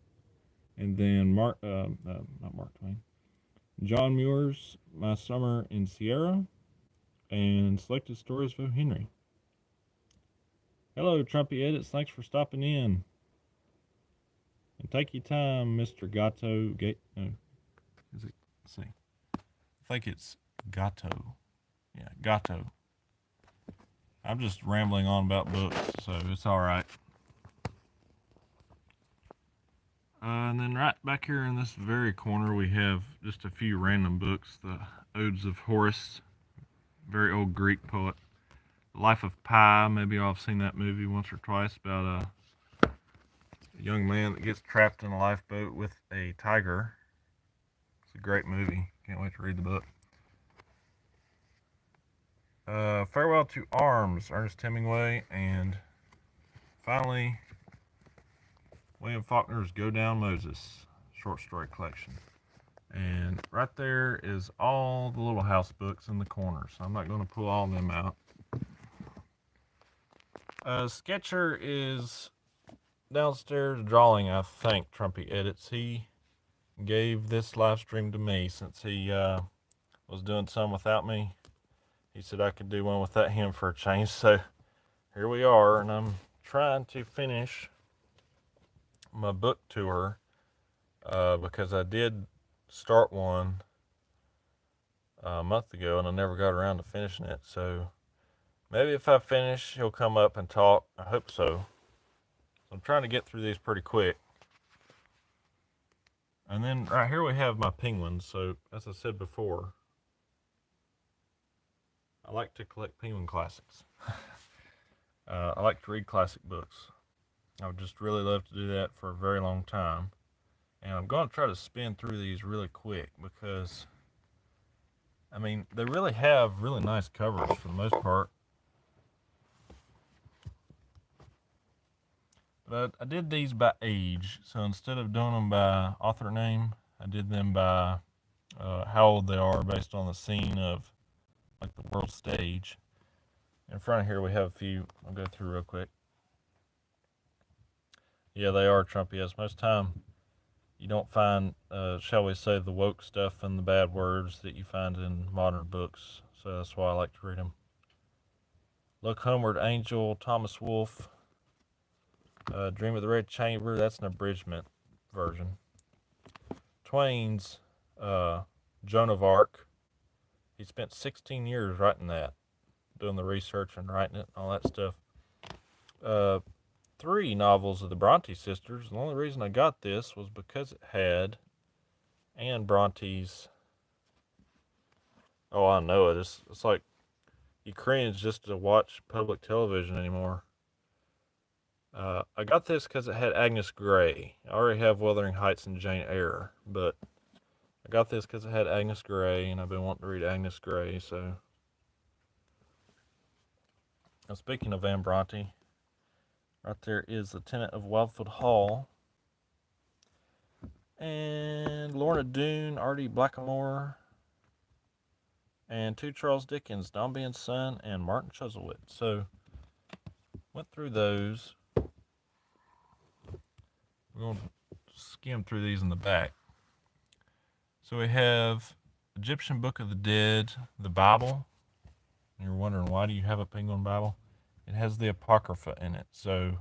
And then not Mark Twain. John Muir's My Summer in Sierra, and Selected Stories of O. Henry. Hello, Trumpy Edits. Thanks for stopping in. And take your time, Mr. Gatto. No, is it? Let's see. I think it's Gatto. Yeah, Gatto. I'm just rambling on about books, so it's all right. And then right back here in this very corner, we have just a few random books. The Odes of Horace, very old Greek poet. The Life of Pi, maybe y'all have seen that movie once or twice, about a young man that gets trapped in a lifeboat with a tiger. It's a great movie. Can't wait to read the book. Farewell to Arms, Ernest Hemingway, and finally, William Faulkner's Go Down Moses short story collection. And right there is all the Little House books in the corner, so I'm not going to pull all of them out. Sketcher is downstairs drawing, I think, Trumpy Edits. He gave this live stream to me since he was doing some without me. He said I could do one without him for a change, so here we are, and I'm trying to finish my book tour because I did start one a month ago and I never got around to finishing it, so maybe if I finish he'll come up and talk. I hope so. I'm trying to get through these pretty quick. And then right here we have my penguins. So as I said before, I like to collect penguin classics. I like to read classic books. I would just really love to do that for a very long time. And I'm going to try to spin through these really quick because, I mean, they really have really nice covers for the most part. But I did these by age. So instead of doing them by author name, I did them by how old they are based on the scene of like the world stage. In front of here we have a few I'll go through real quick. Yeah, they are Trumpy. Yes, most time you don't find, shall we say, the woke stuff and the bad words that you find in modern books. So that's why I like to read them. Look Homeward, Angel, Thomas Wolfe. Dream of the Red Chamber, that's an abridgment version. Twain's Joan of Arc. He spent 16 years writing that, doing the research and writing it and all that stuff. 3 novels of the Bronte sisters. The only reason I got this was because it had Anne Bronte's. Oh, I know it. It's like you cringe just to watch public television anymore. I got this because it had Agnes Grey. I already have Wuthering Heights and Jane Eyre, but I got this because it had Agnes Grey, and I've been wanting to read Agnes Grey, so. Now, speaking of Anne Bronte, right there is The Tenant of Wildfield Hall. And Lorna Doone, Artie Blackamore, and 2 Charles Dickens, Dombey and Son, and Martin Chuzzlewit. So, went through those. We're going to skim through these in the back. So we have Egyptian Book of the Dead, the Bible. And you're wondering, why do you have a penguin Bible? It has the Apocrypha in it. So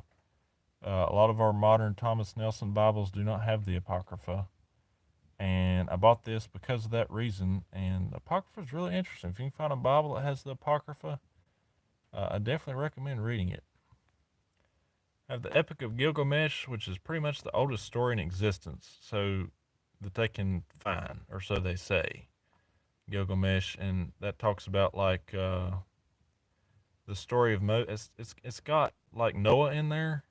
a lot of our modern Thomas Nelson Bibles do not have the Apocrypha. And I bought this because of that reason. And the Apocrypha is really interesting. If you can find a Bible that has the Apocrypha, I definitely recommend reading it. I have the Epic of Gilgamesh, which is pretty much the oldest story in existence, so that they can find, or so they say. Gilgamesh, and that talks about like the story of it's got like Noah in there,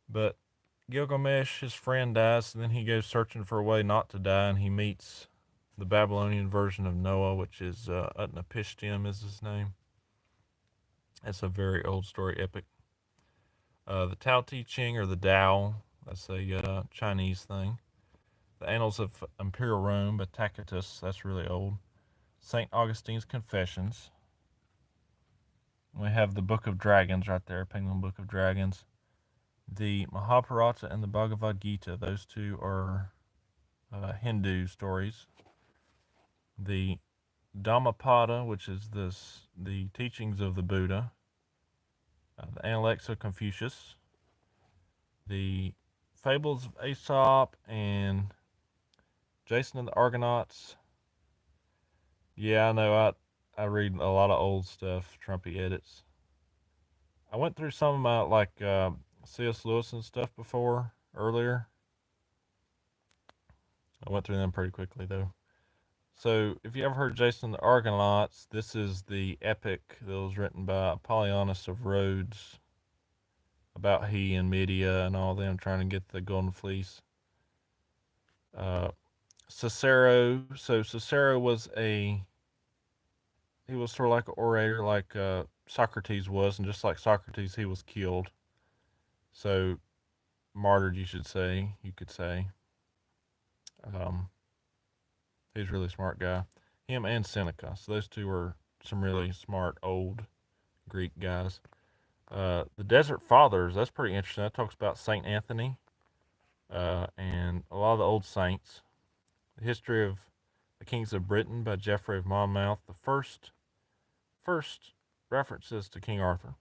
but Gilgamesh, his friend dies, and then he goes searching for a way not to die, and he meets the Babylonian version of Noah, which is Utnapishtim is his name. It's a very old story epic. The Tao Te Ching, or the Tao, that's a Chinese thing. The Annals of Imperial Rome by Tacitus, that's really old. St. Augustine's Confessions. We have the Book of Dragons right there, Penguin Book of Dragons. The Mahabharata and the Bhagavad Gita, those two are Hindu stories. The Dhammapada, which is the teachings of the Buddha. The Analects of Confucius. The Fables of Aesop and Jason and the Argonauts. Yeah, I know. I read a lot of old stuff, Trumpy edits. I went through some of my C.S. Lewis and stuff before earlier. I went through them pretty quickly though. So, if you ever heard Jason and the Argonauts, this is the epic that was written by Apollonius of Rhodes about he and Medea and all them trying to get the Golden Fleece. Cicero. So Cicero he was sort of like an orator, like Socrates was, and just like Socrates, he was killed. So martyred, you could say. Um, he's a really smart guy. Him and Seneca. So those two are some really smart old Greek guys. The Desert Fathers, that's pretty interesting. That talks about Saint Anthony and a lot of the old saints. The History of the Kings of Britain by Geoffrey of Monmouth. The first references to King Arthur.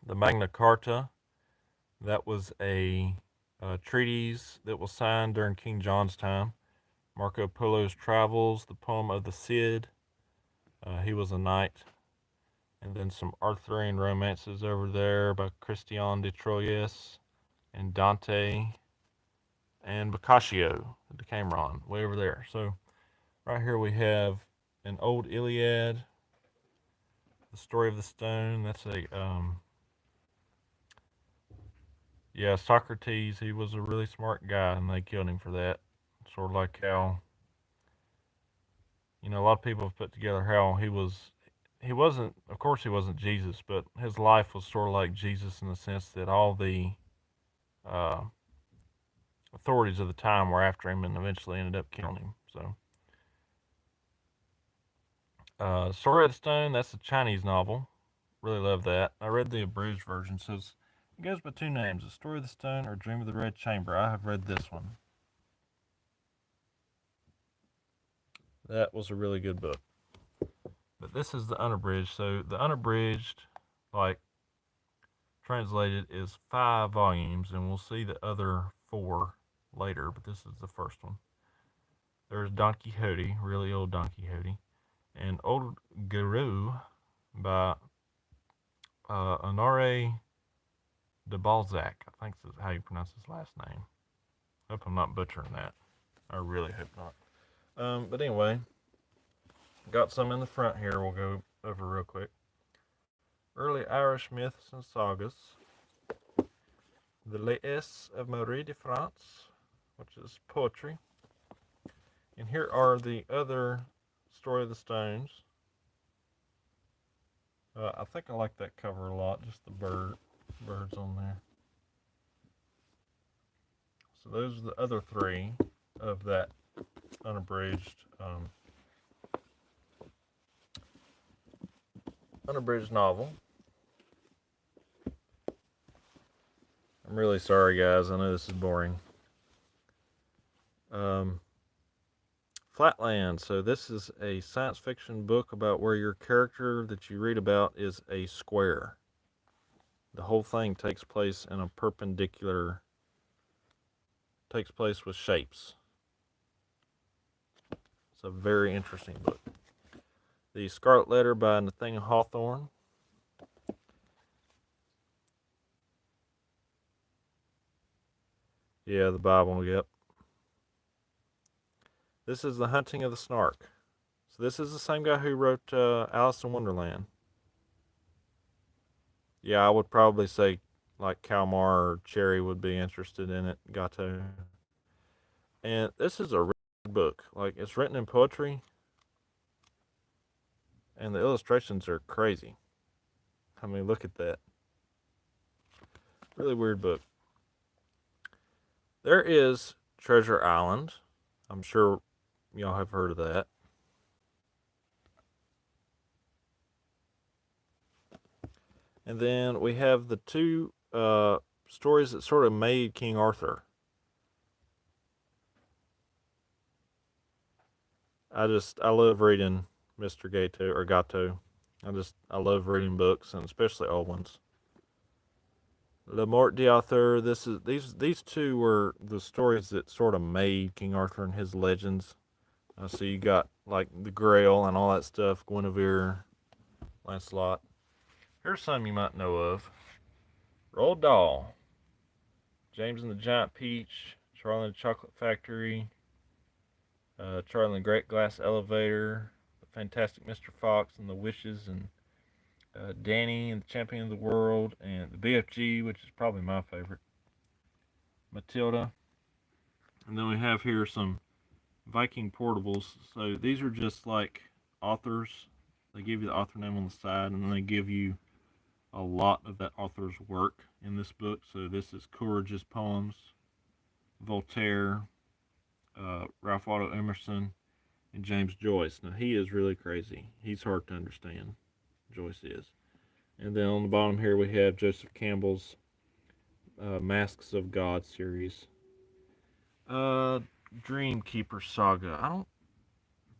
The Magna Carta, that was a treatise that was signed during King John's time. Marco Polo's Travels, the poem of the Cid. He was a knight. And then some Arthurian romances over there by Christian de Troyes and Dante and Boccaccio, the Decameron, way over there. So right here we have an old Iliad, the Story of the Stone. That's Socrates. He was a really smart guy, and they killed him for that. Sort of like how, a lot of people have put together how he wasn't, of course, he wasn't Jesus, but his life was sort of like Jesus in the sense that all the uh, authorities of the time were after him and eventually ended up killing him. So, Sword of the Stone, that's a Chinese novel. Really love that. I read the abridged version. It says it goes by two names: The Story of the Stone or Dream of the Red Chamber. I have read this one. That was a really good book. But this is the unabridged. So the unabridged, like translated, is 5 volumes, and we'll see the other 4 later. But this is the first one. There's Don Quixote, really old Don Quixote, and Old Guru by Honore de Balzac. I think this is how you pronounce his last name. Hope I'm not butchering that. I really hope not. But anyway, got some in the front here we'll go over real quick. Early Irish myths and sagas. The Laïs of Marie de France, which is poetry. And here are the other Story of the Stones. I think I like that cover a lot, just the birds on there. So those are the other 3 of that unabridged novel. I'm really sorry, guys. I know this is boring. Flatland. So this is a science fiction book about where your character that you read about is a square. The whole thing takes place in a perpendicular, takes place with shapes. It's a very interesting book. The Scarlet Letter by Nathaniel Hawthorne. Yeah, the Bible, yep. This is The Hunting of the Snark. So this is the same guy who wrote Alice in Wonderland. Yeah, I would probably say like Kalmar or Cherry would be interested in it. Gato. And this is a really good book. Like, it's written in poetry, and the illustrations are crazy. I mean, look at that. Really weird book. There is Treasure Island. I'm sure y'all have heard of that. And then we have the two stories that sort of made King Arthur. I love reading Mr. Gato or Gato. I love reading books, and especially old ones. Le Mort d'Arthur. These two were the stories that sort of made King Arthur and his legends. So you got like the Grail and all that stuff, Guinevere, Lancelot. Here's some you might know of: Roald Dahl, James and the Giant Peach, Charlie and the Chocolate Factory, Charlie and the Great Glass Elevator, The Fantastic Mr. Fox and the Wishes, and Danny and the Champion of the World, and the BFG, which is probably my favorite, Matilda. And then we have here some Viking portables. So these are just like authors. They give you the author name on the side, and then they give you a lot of that author's work in this book. So this is Coleridge's poems, Voltaire, Ralph Waldo Emerson, and James Joyce. Now he is really crazy. He's hard to understand. Joyce is. And then on the bottom here we have Joseph Campbell's Masks of God series. Dreamkeeper Saga.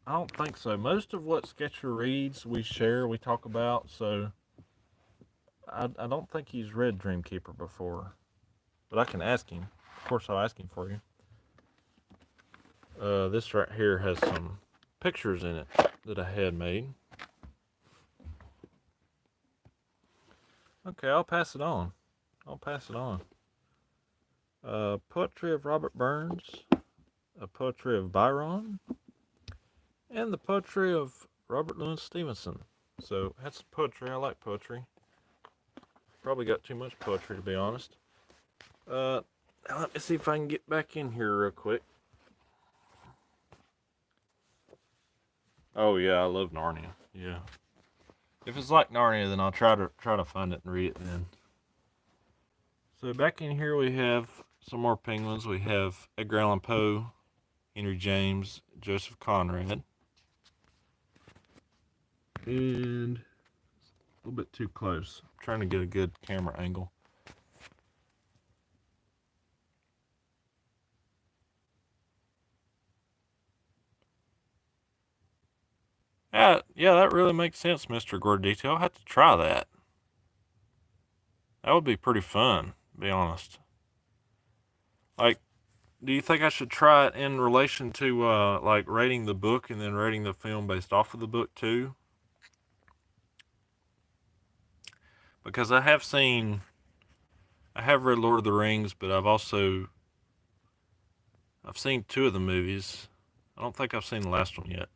I don't think so. Most of what Sketcher reads, we share, we talk about. So I don't think he's read Dreamkeeper before, but I can ask him. Of course, I'll ask him for you. This right here has some pictures in it that I had made. Okay, I'll pass it on. Poetry of Robert Burns, a poetry of Byron, and the poetry of Robert Louis Stevenson. So that's poetry. I like poetry. Probably got too much poetry, to be honest. Let me see if I can get back in here real quick. Oh yeah, I love Narnia. Yeah. If it's like Narnia, then I'll try to find it and read it then. So back in here we have some more penguins. We have Edgar Allan Poe, Henry James, Joseph Conrad. And a little bit too close. I'm trying to get a good camera angle. Yeah, that really makes sense, Mr. Gordito. I'll have to try that. That would be pretty fun, to be honest. Like, do you think I should try it in relation to like rating the book and then rating the film based off of the book too? Because I have read Lord of the Rings, but I've seen two of the movies. I don't think I've seen the last one yet.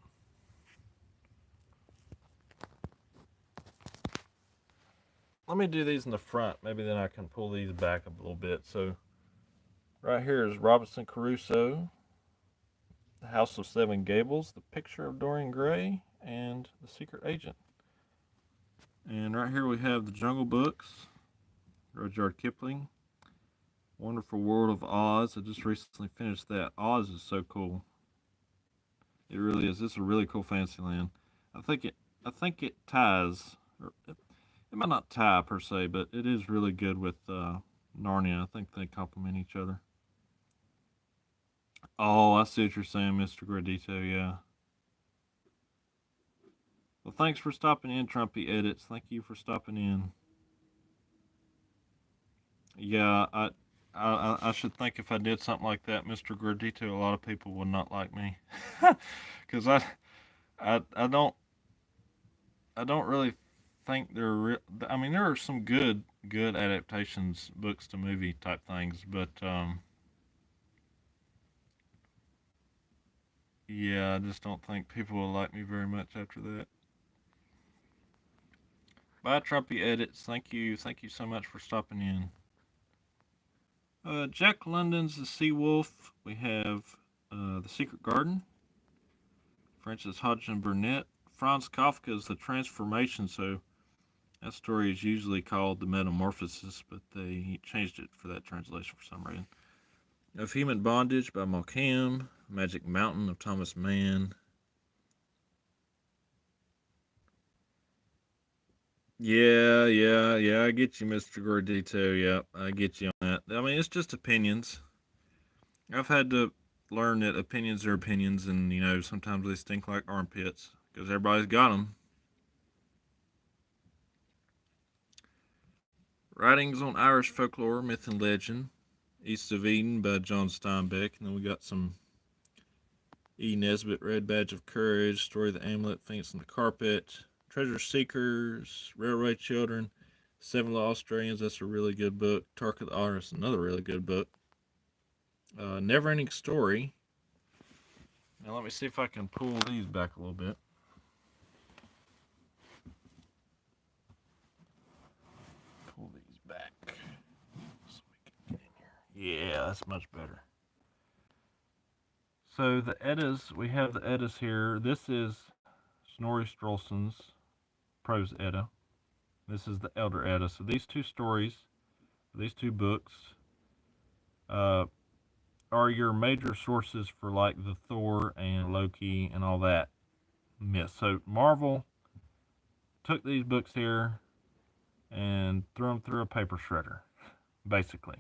Let me do these in the front. Maybe then I can pull these back a little bit. So right here is Robinson Crusoe, The House of Seven Gables, The Picture of Dorian Gray, and The Secret Agent. And right here we have the Jungle Books, Rudyard Kipling, Wonderful World of Oz. I just recently finished that. Oz is so cool. It really is. It's a really cool Fantasyland. I think it ties. It might not tie per se, but it is really good with Narnia. I think they complement each other. Oh, I see what you're saying, Mr. Gradito. Yeah. Well, thanks for stopping in, Trumpy Edits. Thank you for stopping in. Yeah, I should think if I did something like that, Mr. Gordito, a lot of people would not like me, because I I don't really think they're. I mean, there are some good adaptations, books to movie type things, but yeah, I just don't think people will like me very much after that. Bye, Trumpy Edits. Thank you so much for stopping in. Jack London's The Sea Wolf. We have The Secret Garden. Frances Hodgson Burnett. Franz Kafka's The Transformation. So that story is usually called The Metamorphosis, but they changed it for that translation for some reason. Of Human Bondage by Malcolm. Magic Mountain of Thomas Mann. Yeah. I get you, Mr. Gordito. Yeah, I get you on that. I mean, it's just opinions. I've had to learn that opinions are opinions, and sometimes they stink like armpits because everybody's got them. Writings on Irish folklore, myth, and legend. East of Eden by John Steinbeck, and then we got some E. Nesbitt, Red Badge of Courage, Story of the Amulet, Phoenix on the Carpet, Treasure Seekers, Railway Children, Seven Law Australians. That's a really good book. Tark of the Otter is another really good book. Never Ending Story. Now let me see if I can pull these back a little bit. Pull these back so we can get in here. Yeah, that's much better. So the Eddas, we have the Eddas here. This is Snorri Sturluson's prose Edda. This is the Elder Edda. So these two stories, these two books, uh, are your major sources for like the Thor and Loki and all that myth. So Marvel took these books here and threw them through a paper shredder, basically.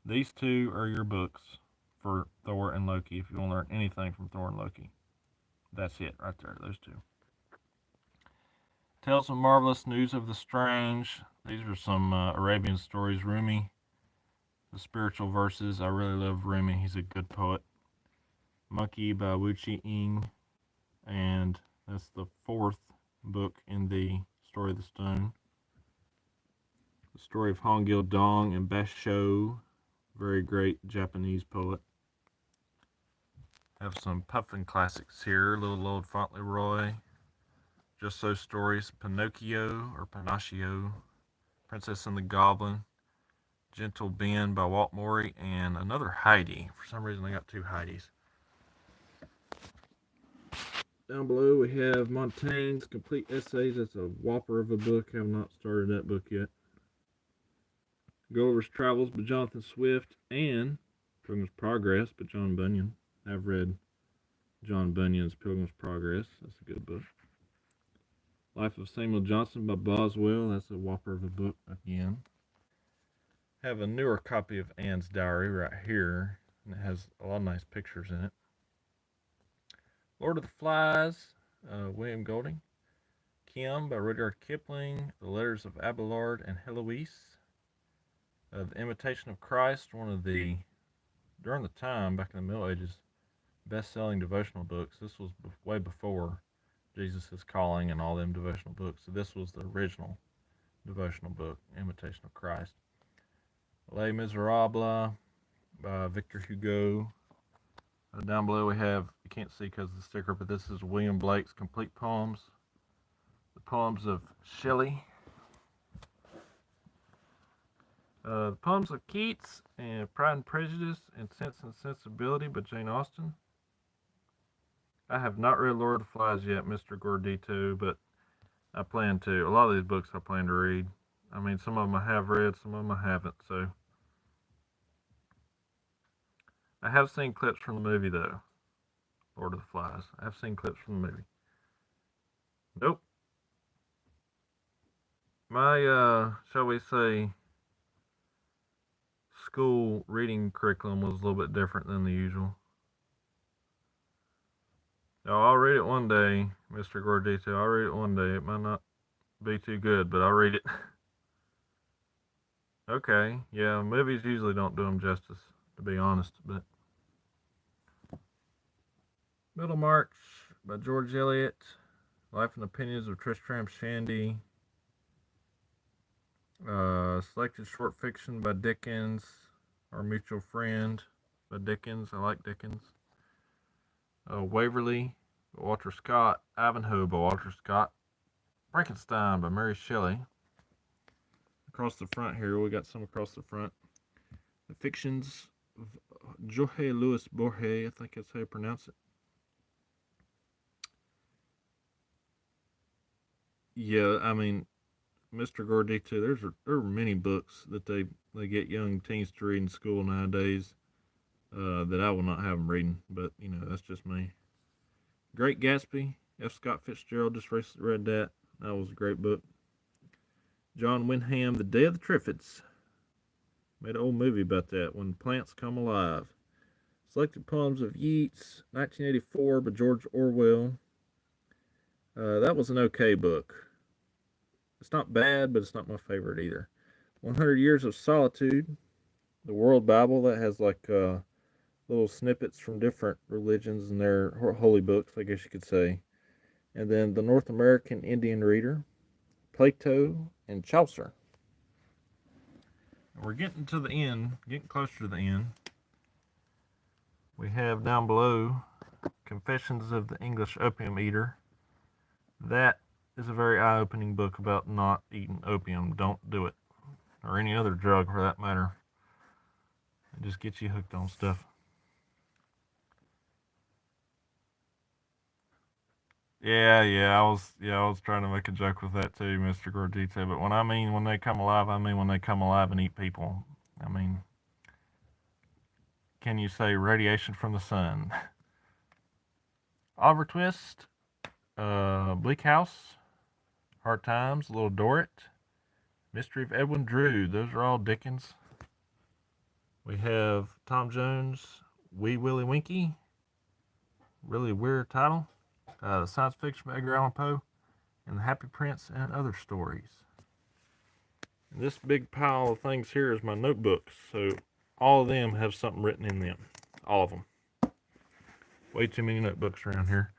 These two are your books for Thor and Loki if you want to learn anything from Thor and Loki. That's it right there, those two. Tales of Marvelous, News of the Strange. These are some Arabian stories. Rumi, the spiritual verses. I really love Rumi. He's a good poet. Monkey by Wuchi Ing. And that's the fourth book in the Story of the Stone. The story of Hongil Dong and Basho. Very great Japanese poet. Have some Puffin classics here. Little Old Fauntleroy. Just So Stories. Pinocchio or Pinocchio. Princess and the Goblin. Gentle Ben by Walt Morey. And another Heidi. For some reason I got two Heidis. Down below we have Montaigne's Complete Essays. That's a whopper of a book. I have not started that book yet. Gulliver's Travels by Jonathan Swift and Pilgrim's Progress by John Bunyan. I've read John Bunyan's Pilgrim's Progress. That's a good book. Life of Samuel Johnson by Boswell. That's a whopper of a book again. I have a newer copy of Anne's Diary right here, and it has a lot of nice pictures in it. Lord of the Flies, William Golding. Kim by Rudyard Kipling. The Letters of Abelard and Heloise. The Imitation of Christ, one of the, during the time, back in the Middle Ages, best-selling devotional books. This was way before Jesus' Calling and all them devotional books. So this was the original devotional book, Imitation of Christ. Les Miserables by Victor Hugo. Down below we have, you can't see because of the sticker, but this is William Blake's Complete Poems. The poems of Shelley. The poems of Keats and Pride and Prejudice and Sense and Sensibility by Jane Austen. I have not read Lord of the Flies yet, Mr. Gordito, but I plan to. A lot of these books I plan to read. I mean, some of them I have read, some of them I haven't, so. I have seen clips from the movie, though. Lord of the Flies. I have seen clips from the movie. Nope. My, shall we say, school reading curriculum was a little bit different than the usual. Oh, I'll read it one day, Mr. Gordito. I'll read it one day. It might not be too good, but I'll read it. Okay, yeah, movies usually don't do them justice, to be honest. But Middlemarch by George Eliot, Life and Opinions of Tristram Shandy, selected short fiction by Dickens, Our Mutual Friend by Dickens. I like Dickens. Waverly by Walter Scott, Ivanhoe by Walter Scott, Frankenstein by Mary Shelley. Across the front here, we got some across the front. The Fictions of Jorge Luis Borges, I think that's how you pronounce it. Yeah, I mean, Mr. Gordito, there are many books that they get young teens to read in school nowadays that I will not have them reading, but that's just me. Great Gatsby, F. Scott Fitzgerald, just recently read that. That was a great book. John Wyndham, The Day of the Triffids. Made an old movie about that, When Plants Come Alive. Selected Poems of Yeats, 1984 by George Orwell. That was an okay book. It's not bad, but it's not my favorite either. 100 Years of Solitude, the World Bible, that has like little snippets from different religions and their holy books, I guess you could say. And then the North American Indian Reader, Plato, and Chaucer. We're getting to the end, getting closer to the end. We have down below Confessions of the English Opium Eater. That is a very eye-opening book about not eating opium. Don't do it. Or any other drug for that matter. It just gets you hooked on stuff. Yeah, I was trying to make a joke with that too, Mr. Gordito. But when they come alive, I mean when they come alive and eat people. I mean, can you say radiation from the sun? Oliver Twist, Bleak House, Hard Times, Little Dorrit, Mystery of Edwin Drood. Those are all Dickens. We have Tom Jones, Wee Willie Winkie. Really weird title. Science fiction by Edgar Allan Poe, and The Happy Prince and Other Stories. And this big pile of things here is my notebooks, so all of them have something written in them. All of them. Way too many notebooks around here.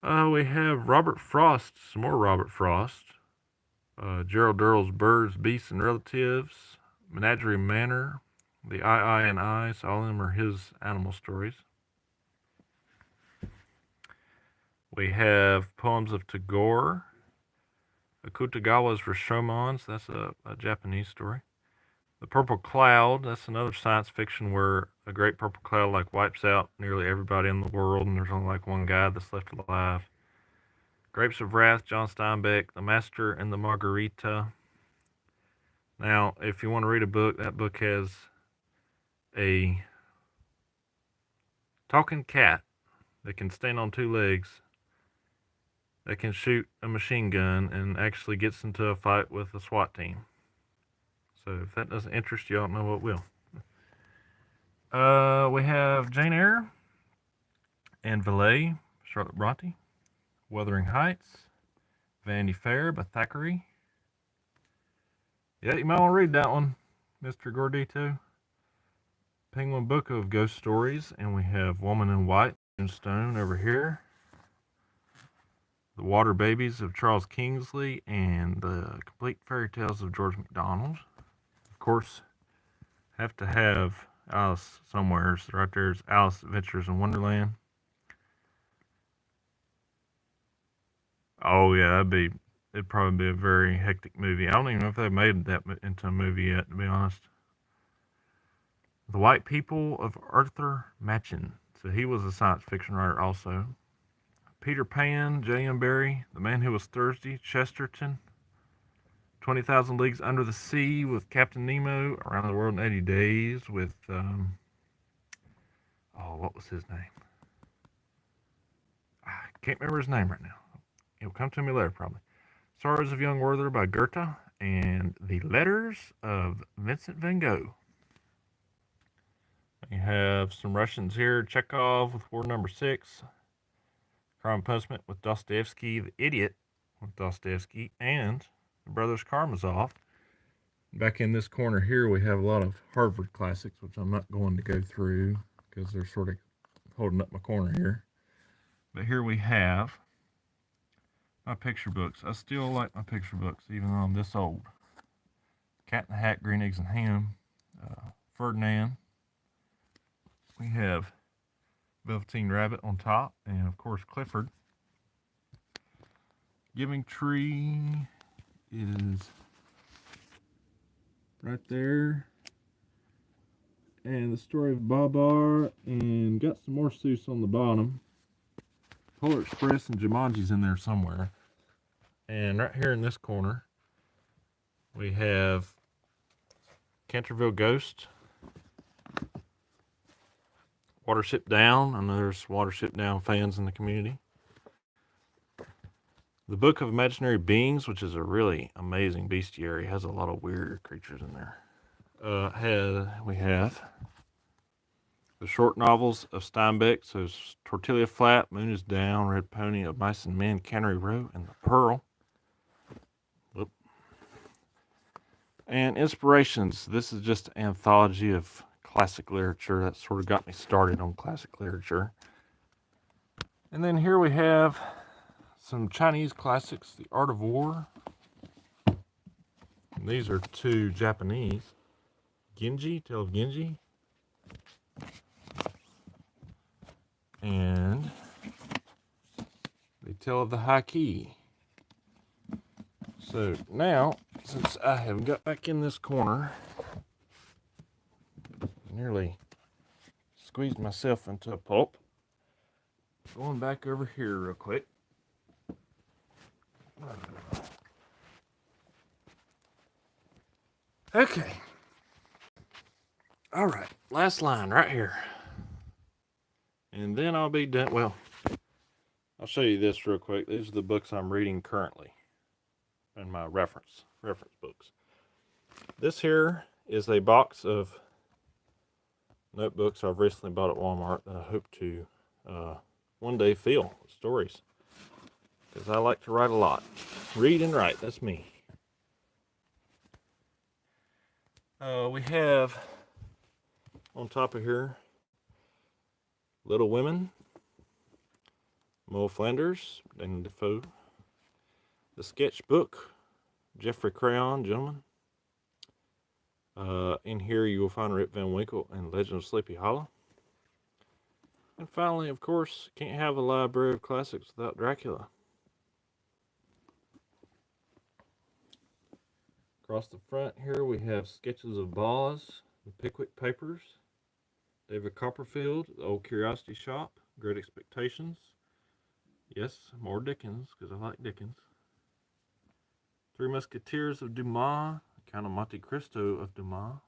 We have Robert Frost, some more Robert Frost. Gerald Durrell's Birds, Beasts, and Relatives, Menagerie Manor, The and I, so all of them are his animal stories. We have Poems of Tagore, Akutagawa's Rashomon, so that's a Japanese story. The Purple Cloud, that's another science fiction where a great purple cloud like wipes out nearly everybody in the world and there's only like one guy that's left alive. Grapes of Wrath, John Steinbeck, The Master and the Margarita. Now, if you want to read a book, that book has a talking cat that can stand on two legs, that can shoot a machine gun, and actually gets into a fight with a SWAT team. So if that doesn't interest you, I don't know what will. We have Jane Eyre, Anne Villay, Charlotte Bronte, Wuthering Heights, Vanity Fair by Thackeray. Yeah, you might want to read that one, Mr. Gordito. Penguin Book of Ghost Stories, and we have Woman in White, Stone over here. The Water Babies of Charles Kingsley, and the Complete Fairy Tales of George MacDonald. Of course, have to have Alice somewhere. So right there's Alice Adventures in Wonderland. Oh yeah, it'd probably be a very hectic movie. I don't even know if they've made that into a movie yet, to be honest. The White People of Arthur Machen. So he was a science fiction writer also. Peter Pan, J.M. Barrie, The Man Who Was Thursday, Chesterton, 20,000 Leagues Under the Sea with Captain Nemo, Around the World in 80 Days with, what was his name? I can't remember his name right now. It'll come to me later, probably. Sorrows of Young Werther by Goethe, and The Letters of Vincent van Gogh. We have some Russians here. Chekhov with War Number 6. Crime and Punishment with Dostoevsky. The Idiot with Dostoevsky. And the Brothers Karamazov Back in this corner here, we have a lot of Harvard classics, which I'm not going to go through because they're sort of holding up my corner here. But here we have my picture books. I still like my picture books, even though I'm this old. Cat in the Hat, Green Eggs and Ham, Ferdinand. We have Velveteen Rabbit on top, and of course Clifford. Giving Tree is right there. And the Story of Babar, and got some more Seuss on the bottom. Polar Express and Jumanji's in there somewhere. And right here in this corner, we have Canterville Ghost, Watership Down. I know there's Watership Down fans in the community. The Book of Imaginary Beings, which is a really amazing bestiary, has a lot of weird creatures in there. We have the short novels of Steinbeck, so Tortilla Flat, Moon is Down, Red Pony, Of Mice and Men, Cannery Row, and The Pearl. Whoop. And Inspirations. This is just an anthology of classic literature. That sort of got me started on classic literature. And then here we have some Chinese classics, The Art of War. And these are two Japanese. Genji, Tale of Genji. And The Tale of the High Key. So now, since I have got back in this corner, nearly squeezed myself into a pulp. Going back over here real quick. Okay. All right, last line right here. And then I'll be done. Well, I'll show you this real quick. These are the books I'm reading currently in my reference books. This here is a box of notebooks I've recently bought at Walmart that I hope to one day fill with stories, because I like to write a lot. Read and write, that's me. We have on top of here Little Women, Moe Flanders, and Defoe. The Sketchbook, Jeffrey Crayon, gentlemen. In here you will find Rip Van Winkle and Legend of Sleepy Hollow. And finally, of course, can't have a library of classics without Dracula. Across the front here we have Sketches of Boz, the Pickwick Papers, David Copperfield, The Old Curiosity Shop, Great Expectations. Yes, more Dickens, because I like Dickens. Three Musketeers of Dumas, Count of Monte Cristo of Dumas,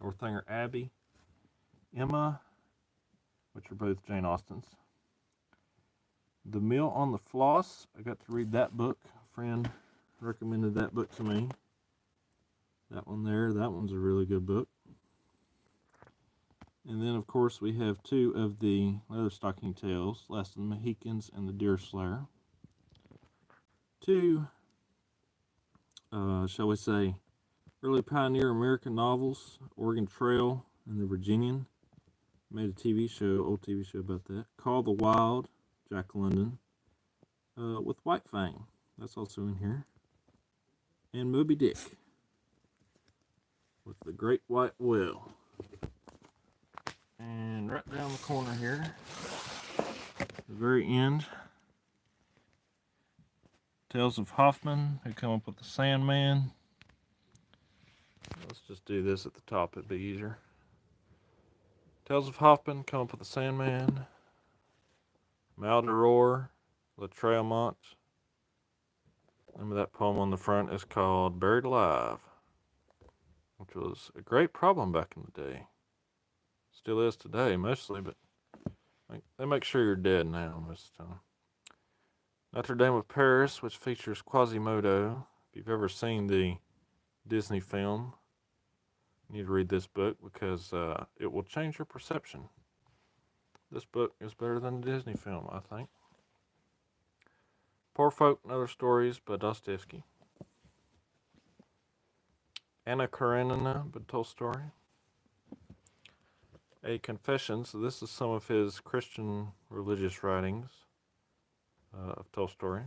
Northanger Abbey, Emma, which are both Jane Austens. The Mill on the Floss, I got to read that book. A friend recommended that book to me. That one there, that one's a really good book. And then, of course, we have two of the Leatherstocking Tales, Last of the Mohicans and The Deer Slayer. Two, shall we say, early pioneer American novels, Oregon Trail and The Virginian. Made a TV show, old TV show about that. Call the Wild, Jack London, with White Fang. That's also in here. And Moby Dick, with the Great White Whale. And right down the corner here, the very end, Tales of Hoffman, who come up with the Sandman. Let's just do this at the top, it'd be easier. Tales of Hoffman, come up with the Sandman. Maldoror, La Tremont. The name of that poem on the front is called Buried Alive, which was a great problem back in the day. Still is today, mostly, but they make sure you're dead now most of the time. Notre Dame of Paris, which features Quasimodo. If you've ever seen the Disney film, you need to read this book because it will change your perception. This book is better than the Disney film, I think. Poor Folk and Other Stories by Dostoevsky. Anna Karenina by Tolstoy. A Confession. So this is some of his Christian religious writings of Tolstoy.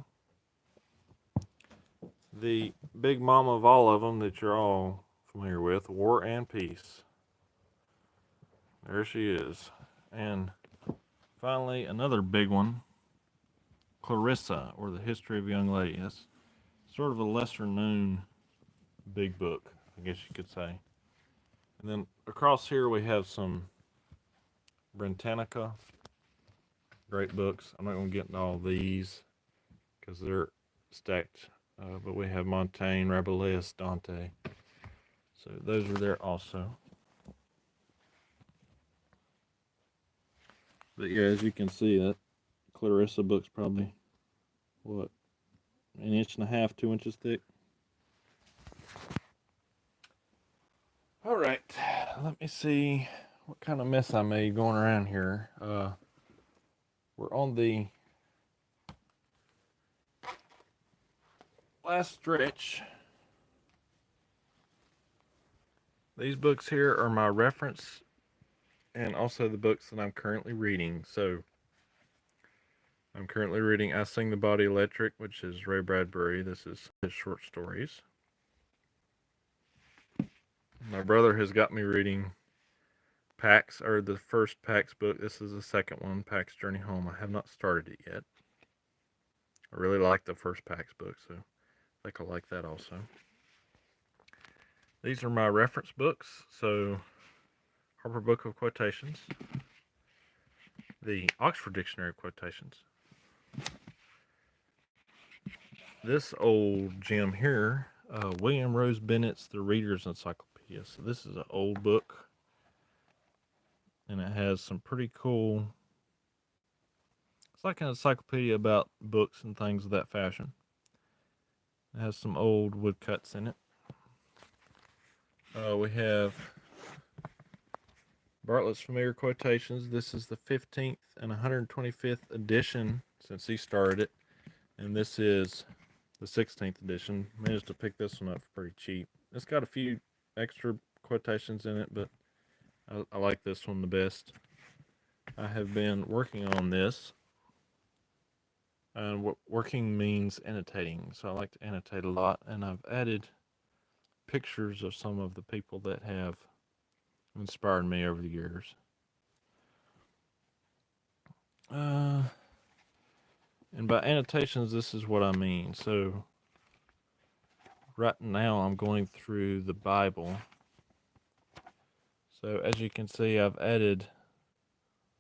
The big mama of all of them that you're all familiar with, War and Peace. There she is. And finally, another big one, Clarissa, or The History of a Young Lady. That's sort of a lesser known big book, I guess you could say. And then across here we have some Britannica. Great books. I'm not going to get into all these because they're stacked. But we have Montaigne, Rabelais, Dante. So those are there also. But yeah, as you can see, that Clarissa book's probably, what, an inch and a half, 2 inches thick. All right, let me see what kind of mess I made going around here. We're on the last stretch. These books here are my reference and also the books that I'm currently reading. So I'm currently reading I Sing the Body Electric, which is Ray Bradbury. This is his short stories. My brother has got me reading Pax, or the first Pax book. This is the second one, Pax Journey Home. I have not started it yet. I really like the first Pax book, so I think I like that also. These are my reference books. So Harper Book of Quotations, the Oxford Dictionary of Quotations, this old gem here, William Rose Bennett's The Reader's Encyclopedia. So this is an old book, and it has some pretty cool, it's like an encyclopedia about books and things of that fashion. It has some old woodcuts in it. We have Bartlett's Familiar Quotations. This is the 15th and 125th edition since he started it, and this is the 16th edition. Managed to pick this one up for pretty cheap. It's got a few extra quotations in it, but I like this one the best. I have been working on this. And what working means annotating, so I like to annotate a lot, and I've added pictures of some of the people that have inspired me over the years. And by annotations, this is what I mean. So right now I'm going through the Bible. So as you can see, I've added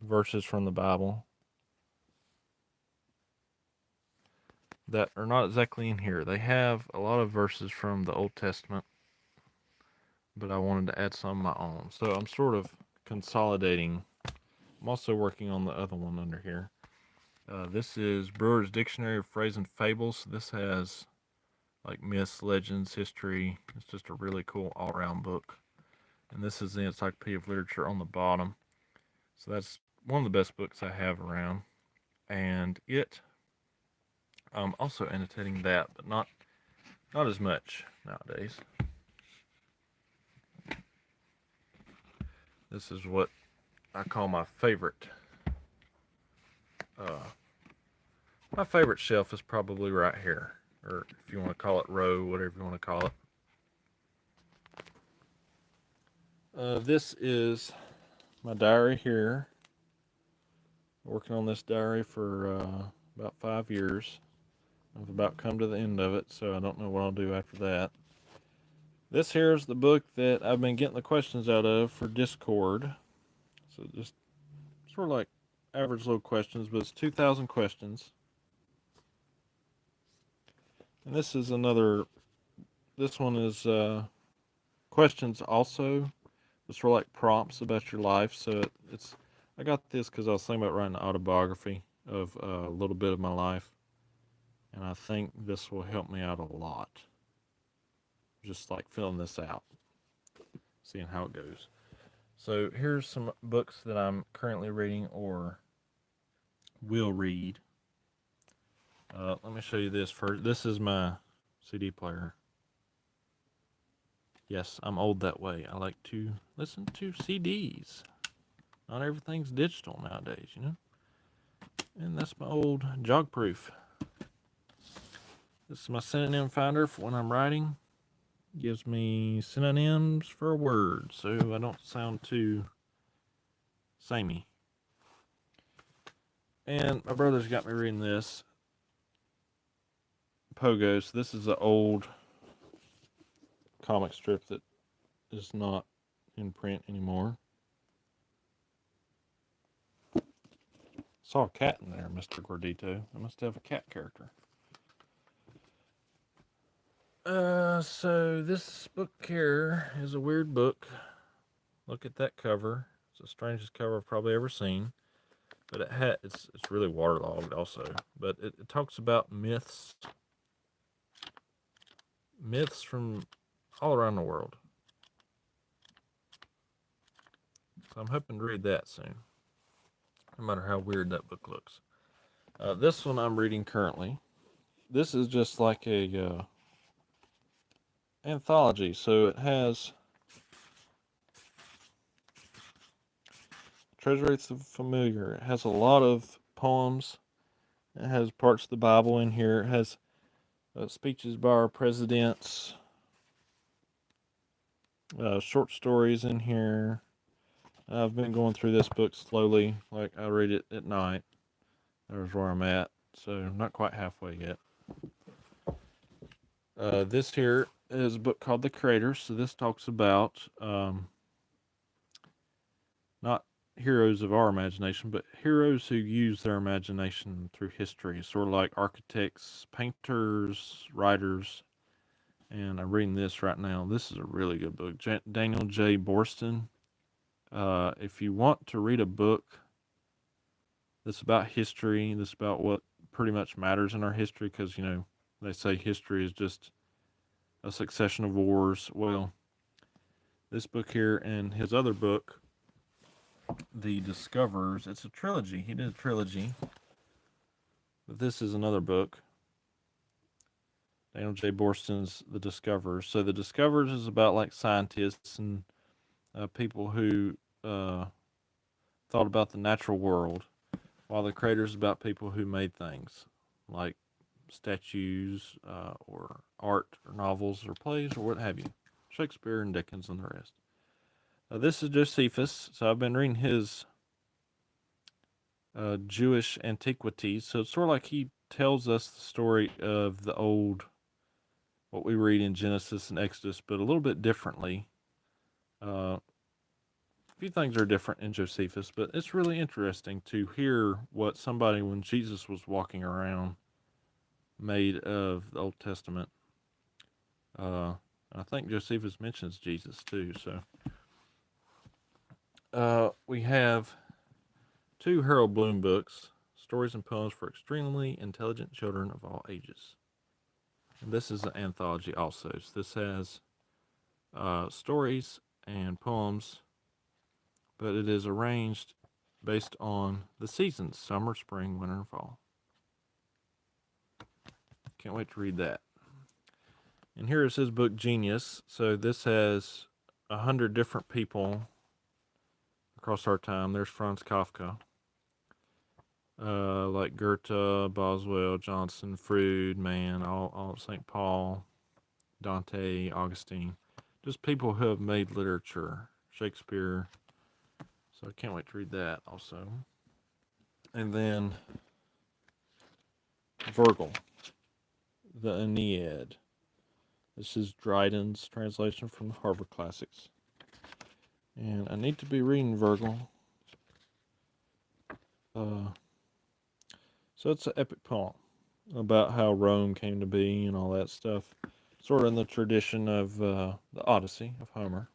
verses from the Bible that are not exactly in here. They have a lot of verses from the Old Testament, but I wanted to add some of my own. So I'm sort of consolidating. I'm also working on the other one under here. This is Brewer's Dictionary of Phrase and Fables. This has like myths, legends, history. It's just a really cool all-around book. And this is the Encyclopedia of Literature on the bottom. So that's one of the best books I have around. And I'm also annotating that, but not as much nowadays. This is what I call my favorite. My favorite shelf is probably right here, or if you want to call it row, whatever you want to call it. This is my diary here. Working on this diary for about 5 years. I've about come to the end of it, so I don't know what I'll do after that. This here is the book that I've been getting the questions out of for Discord. So just sort of like average little questions, but it's 2,000 questions. And this is this one is questions also. It's for like prompts about your life. So I got this because I was thinking about writing an autobiography of a little bit of my life. And I think this will help me out a lot. Just like filling this out, seeing how it goes. So here's some books that I'm currently reading or will read. Let me show you this first. This is my CD player. Yes, I'm old that way. I like to listen to CDs. Not everything's digital nowadays, you know? And that's my old jog proof. This is my synonym finder for when I'm writing. Gives me synonyms for a word so I don't sound too samey. And my brother's got me reading this. Pogo. So this is an old comic strip that is not in print anymore. Saw a cat in there, Mr. Gordito. I must have a cat character. So this book here is a weird book. Look at that cover. It's the strangest cover I've probably ever seen. But it's really waterlogged also. But it talks about myths from all around the world. So I'm hoping to read that soon. No matter how weird that book looks. This one I'm reading currently. This is just like a anthology. So it has Treasure of the Familiar. It has a lot of poems. It has parts of the Bible in here. It has speeches by our presidents. Short stories in here. I've been going through this book slowly. Like I read it at night. There's where I'm at. So not quite halfway yet. This here is a book called The Creators. So this talks about not heroes of our imagination, but heroes who use their imagination through history, sort of like architects, painters, writers. And I'm reading this right now. This is a really good book. Daniel J. Borston. If you want to read a book that's about history, that's about what pretty much matters in our history, because, you know, they say history is just a succession of wars. Well, this book here and his other book, The Discoverers, it's a trilogy. He did a trilogy. But this is another book. Daniel J. Borston's The Discoverers. So The Discoverers is about like scientists and people who thought about the natural world, while The Creators is about people who made things like statues or art or novels or plays or what have you. Shakespeare and Dickens and the rest. This is Josephus. So I've been reading his Jewish antiquities. So it's sort of like he tells us the story of the old, what we read in Genesis and Exodus, but a little bit differently. A few things are different in Josephus, but it's really interesting to hear what somebody, when Jesus was walking around, made of the Old Testament. I think Josephus mentions Jesus too. So we have two Harold Bloom books, Stories and Poems for Extremely Intelligent Children of All Ages. And this is an anthology also. So this has stories and poems, but it is arranged based on the seasons, summer, spring, winter, and fall. Can't wait to read that. And here is his book, Genius. So this has 100 different people across our time. There's Franz Kafka, like Goethe, Boswell, Johnson, Freud, Mann, all St. Paul, Dante, Augustine. Just people who have made literature, Shakespeare. So I can't wait to read that also. And then Virgil, the Aeneid. This is Dryden's translation from the Harvard Classics. And I need to be reading Virgil. So it's an epic poem about how Rome came to be and all that stuff. Sort of in the tradition of the Odyssey of Homer.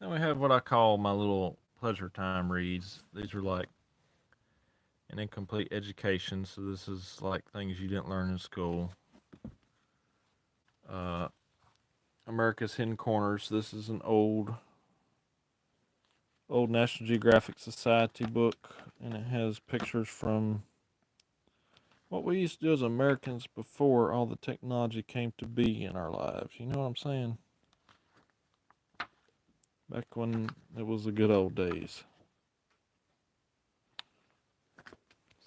Then we have what I call my little pleasure time reads. These are like an incomplete education, so this is like things you didn't learn in school. America's Hidden Corners. This is an old National Geographic Society book, and it has pictures from what we used to do as Americans before all the technology came to be in our lives. You know what I'm saying? Back when it was the good old days.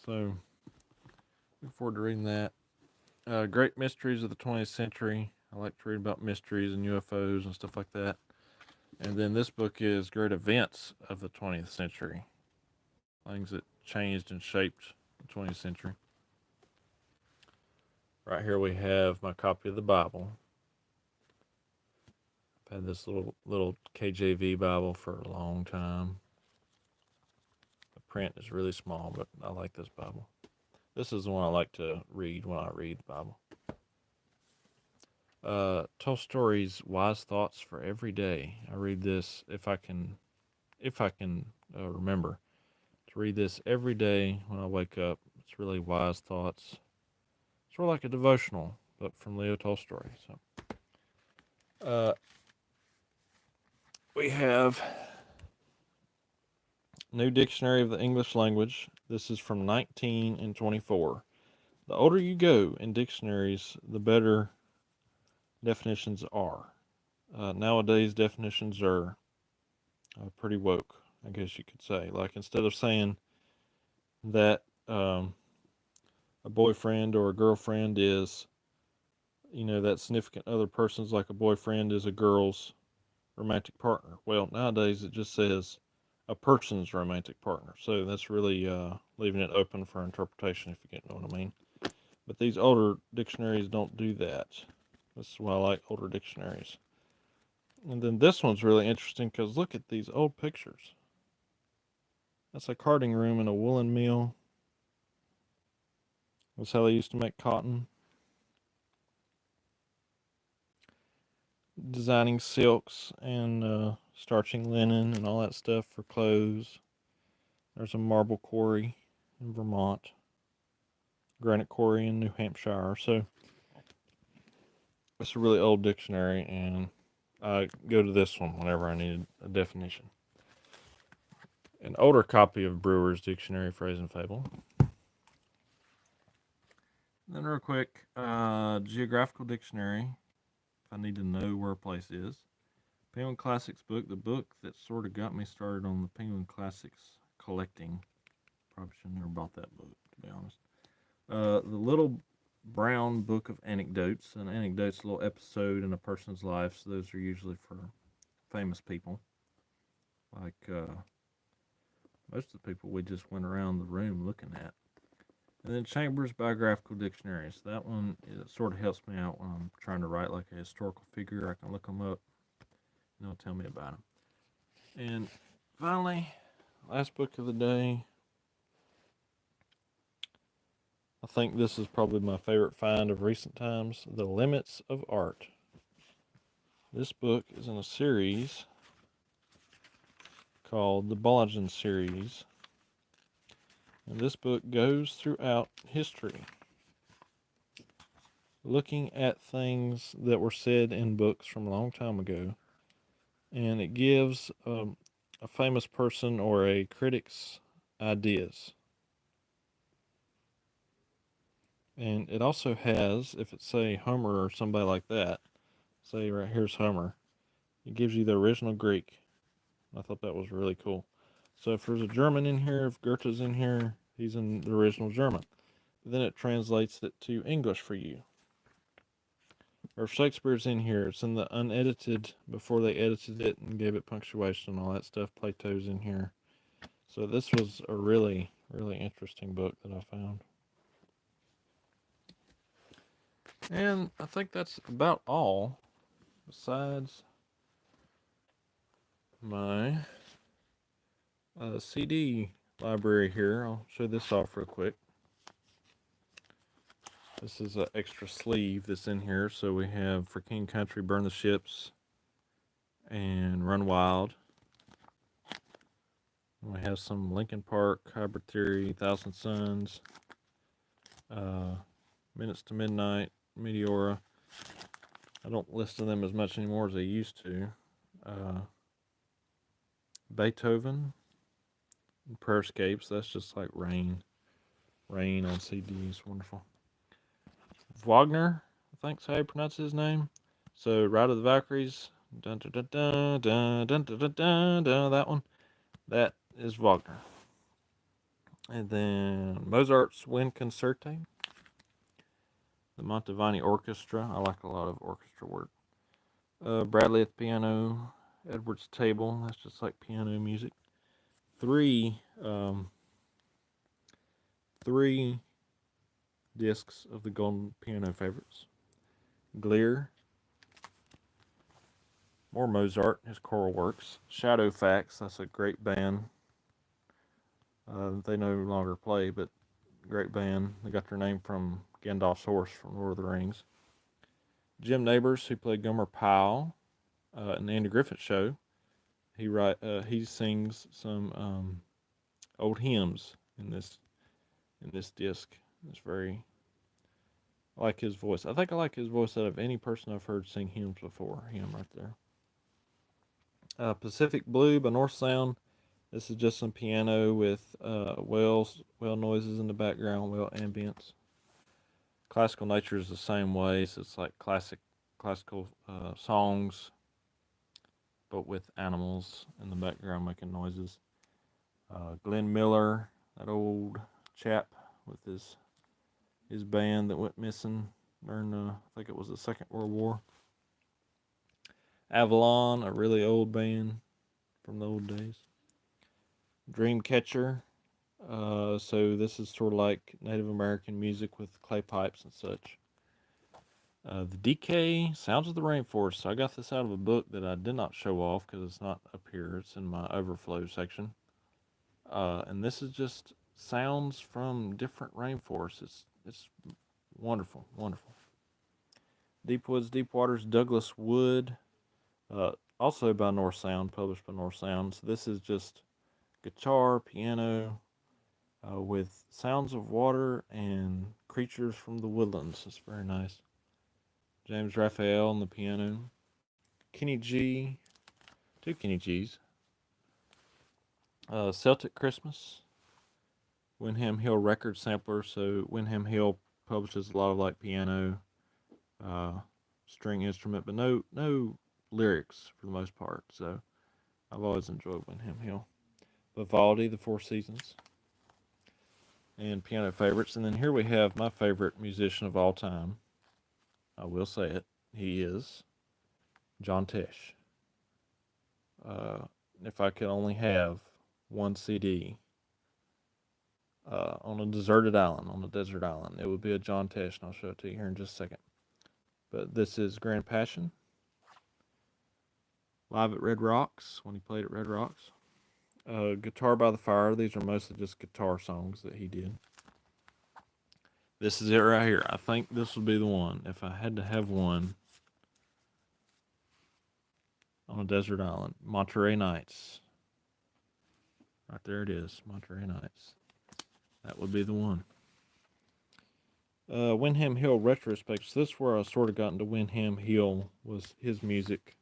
So, look forward to reading that. Great Mysteries of the 20th Century. I like to read about mysteries and UFOs and stuff like that. And then this book is Great Events of the 20th Century. Things that changed and shaped the 20th century. Right here we have my copy of the Bible. I've had this little KJV Bible for a long time. The print is really small, but I like this Bible. This is the one I like to read when I read the Bible. Tolstoy's Wise Thoughts for Every Day. I read this if I can remember to read this every day when I wake up. It's really wise thoughts. It's sort of like a devotional, but from Leo Tolstoy. So, we have New Dictionary of the English Language. This is from 1924. The older you go in dictionaries, the better definitions are. Nowadays, definitions are pretty woke, I guess you could say. Like instead of saying that a boyfriend or a girlfriend is, that significant other person's like a boyfriend is a girl's romantic partner. Well, nowadays it just says a person's romantic partner. So that's really leaving it open for interpretation, if you know what I mean. But these older dictionaries don't do that. This is why I like older dictionaries. And then this one's really interesting because look at these old pictures. That's a carding room in a woolen mill. That's how they used to make cotton. Designing silks and starching linen and all that stuff for clothes. There's a marble quarry in Vermont, granite quarry in New Hampshire. So it's a really old dictionary, and I go to this one whenever I need a definition. An older copy of Brewer's Dictionary, Phrase and Fable. Then real quick, Geographical Dictionary, if I need to know where a place is. Penguin Classics book, the book that sort of got me started on the Penguin Classics collecting. Probably should have never bought that book, to be honest. The Little Brown Book of Anecdotes. An anecdote's a little episode in a person's life, so those are usually for famous people. Like most of the people we just went around the room looking at. And then Chambers Biographical Dictionary. So that one, it sort of helps me out when I'm trying to write like a historical figure. I can look them up and they'll tell me about them. And finally, last book of the day. I think this is probably my favorite find of recent times, The Limits of Art. This book is in a series called the Bolagen series. And this book goes throughout history, looking at things that were said in books from a long time ago. And it gives a famous person or a critic's ideas. And it also has, if it's say Homer or somebody like that, say right here's Homer, it gives you the original Greek. I thought that was really cool. So if there's a German in here, if Goethe's in here, he's in the original German. But then it translates it to English for you. Or if Shakespeare's in here, it's in the unedited before they edited it and gave it punctuation and all that stuff. Plato's in here. So this was a really, really interesting book that I found. And I think that's about all. Besides my CD library here, I'll show this off real quick. This is an extra sleeve that's in here. So we have For King Country, Burn the Ships, and Run Wild. And we have some Linkin Park, Hybrid Theory, Thousand Suns, Minutes to Midnight, Meteora. I don't listen to them as much anymore as I used to. Beethoven, Prayerscapes, that's just like rain. Rain on CDs, wonderful. Wagner, I think's how you pronounce his name. So Ride of the Valkyries, dun dun dun dun dun dun dun dun dun, dun, that one. That is Wagner. And then Mozart's Wind Concerto, the Mantovani Orchestra. I like a lot of orchestra work. Bradley at the piano, Edward's Table. That's just like piano music. Three discs of the Golden Piano Favorites. Glear, more Mozart, his choral works. Shadow Facts, that's a great band. They no longer play, but great band. They got their name from Gandalf's horse from Lord of the Rings. Jim Nabors, who played Gomer Pyle in the Andy Griffith Show, he sings some old hymns in this disc. It's very, I like his voice. I think I like his voice out of any person I've heard sing hymns before. Him right there. Pacific Blue by North Sound. This is just some piano with whale noises in the background, whale ambience. Classical Nature is the same way. So it's like classical songs, but with animals in the background making noises. Glenn Miller, that old chap with his band that went missing during I think it was the Second World War. Avalon, a really old band from the old days. Dreamcatcher. So this is sort of like Native American music with clay pipes and such. The DK, Sounds of the Rainforest. So I got this out of a book that I did not show off because it's not up here. It's in my overflow section. And this is just sounds from different rainforests. It's wonderful, wonderful. Deep Woods, Deep Waters, Douglas Wood. Also by North Sound, published by North Sound. So this is just guitar, piano, with sounds of water and creatures from the woodlands. It's very nice. James Raphael on the piano. Kenny G. Two Kenny G's. Celtic Christmas. Windham Hill record sampler. So Windham Hill publishes a lot of like piano, string instrument, but no lyrics for the most part. So I've always enjoyed Windham Hill. Vivaldi, The Four Seasons, and piano favorites. And then here we have my favorite musician of all time. I will say it. He is John Tesh. If I could only have one CD on a deserted island, on a desert island, it would be a John Tesh, and I'll show it to you here in just a second. But this is Grand Passion, live at Red Rocks, when he played at Red Rocks. Guitar by the Fire. These are mostly just guitar songs that he did. This is it right here. I think this would be the one. If I had to have one on a desert island. Monterey Nights. Right there it is. Monterey Nights. That would be the one. Windham Hill retrospect. So this is where I sort of got into Windham Hill, was his music.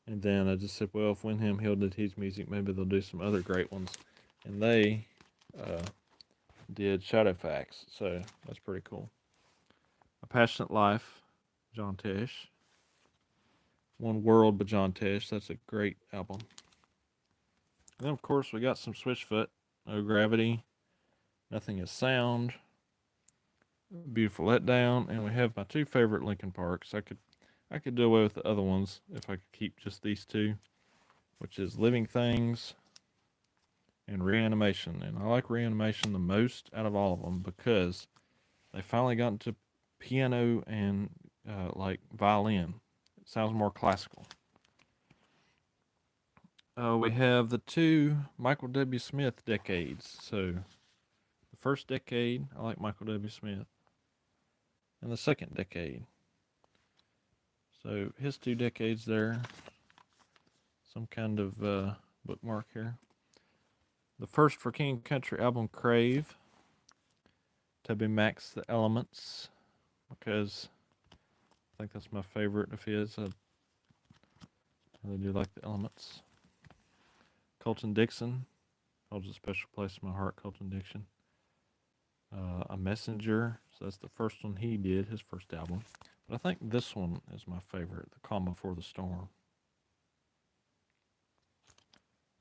And then I just said, well, if Windham Hill did his music, maybe they'll do some other great ones. And they did Shadow Facts. So that's pretty cool. A Passionate Life, John Tesh. One World by John Tesh. That's a great album. And then, of course, we got some Switchfoot. No Gravity. Nothing Is Sound. Beautiful Letdown. And we have my two favorite Linkin Parks. I could do away with the other ones if I could keep just these two, which is Living Things and Reanimation. And I like Reanimation the most out of all of them because they finally got into piano and like violin. It sounds more classical. We have the two Michael W. Smith decades. So the first decade, I like Michael W. Smith. And the second decade. So his 2 decades there. Some kind of bookmark here. The first for King Country album, Crave. Toby Mac's The Elements. Because I think that's my favorite of his. I really do like The Elements. Colton Dixon holds a special place in my heart, Colton Dixon. A Messenger. So that's the first one he did, his first album. But I think this one is my favorite, The Calm Before the Storm.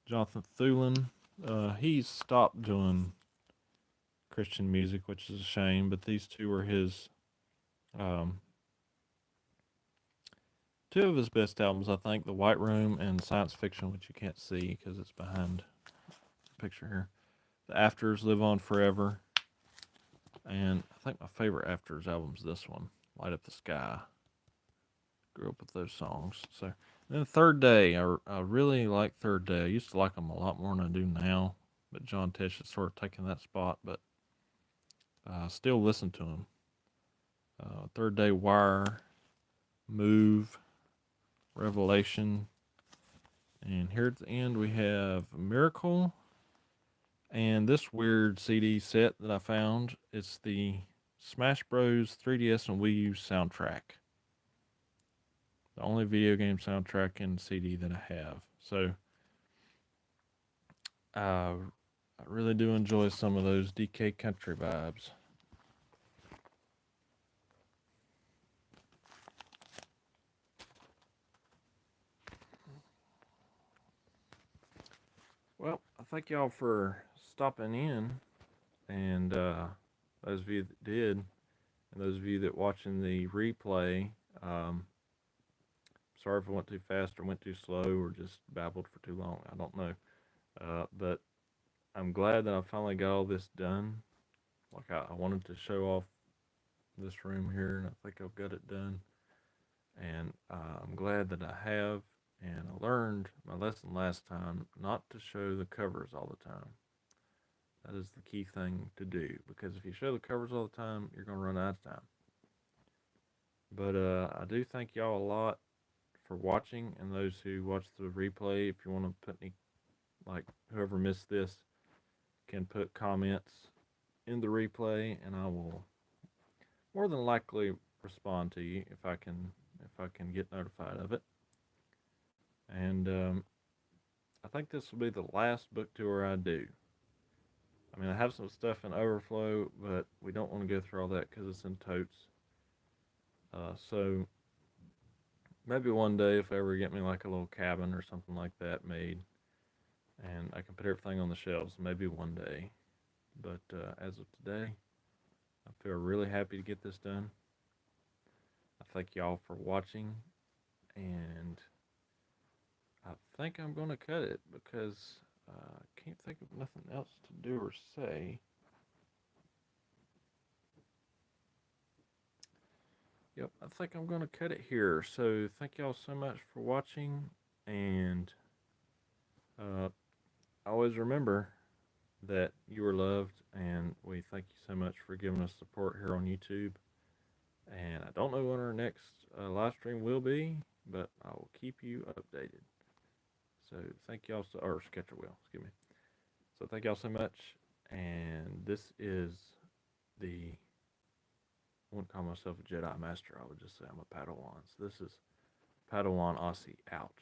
Jonathan Thulin, he's stopped doing Christian music, which is a shame, but these two were his um, two of his best albums, I think, The White Room and Science Fiction, which you can't see because it's behind the picture here. The Afters, Live On Forever, and I think my favorite Afters album is this one, Light Up the Sky. Grew up with those songs. So, and then Third Day, I really like Third Day. I used to like them a lot more than I do now, but John Tesh has sort of taken that spot, but I still listen to him. Third Day, Wire, Move, Revelation, and here at the end we have Miracle, and this weird CD set that I found. It's the Smash Bros. 3DS and Wii U soundtrack. The only video game soundtrack and CD that I have. So I really do enjoy some of those DK Country vibes. Well, I thank y'all for stopping in, and those of you that did, and those of you that watching the replay. Sorry if I went too fast or went too slow or just babbled for too long. I don't know, but I'm glad that I finally got all this done. Like I wanted to show off this room here, and I think I've got it done. And I'm glad that I have. And I learned my lesson last time not to show the covers all the time. That is the key thing to do, because if you show the covers all the time, you're going to run out of time. But I do thank y'all a lot for watching, and those who watch the replay. If you want to put any, like whoever missed this, can put comments in the replay, and I will more than likely respond to you if I can get notified of it. And I think this will be the last book tour I do. I mean, I have some stuff in overflow, but we don't want to go through all that because it's in totes. So maybe one day, if I ever get me like a little cabin or something like that made, and I can put everything on the shelves, maybe one day. But as of today, I feel really happy to get this done. I thank y'all for watching, and I think I'm going to cut it because I can't think of nothing else to do or say. Yep, I think I'm going to cut it here. So thank y'all so much for watching, and always remember that you are loved, and we thank you so much for giving us support here on YouTube. And I don't know when our next live stream will be, but I will keep you updated. So thank y'all, or Sketcher will, excuse me. So thank y'all so much, and this is the, I wouldn't call myself a Jedi Master, I would just say I'm a Padawan. So this is Padawan Ossie out.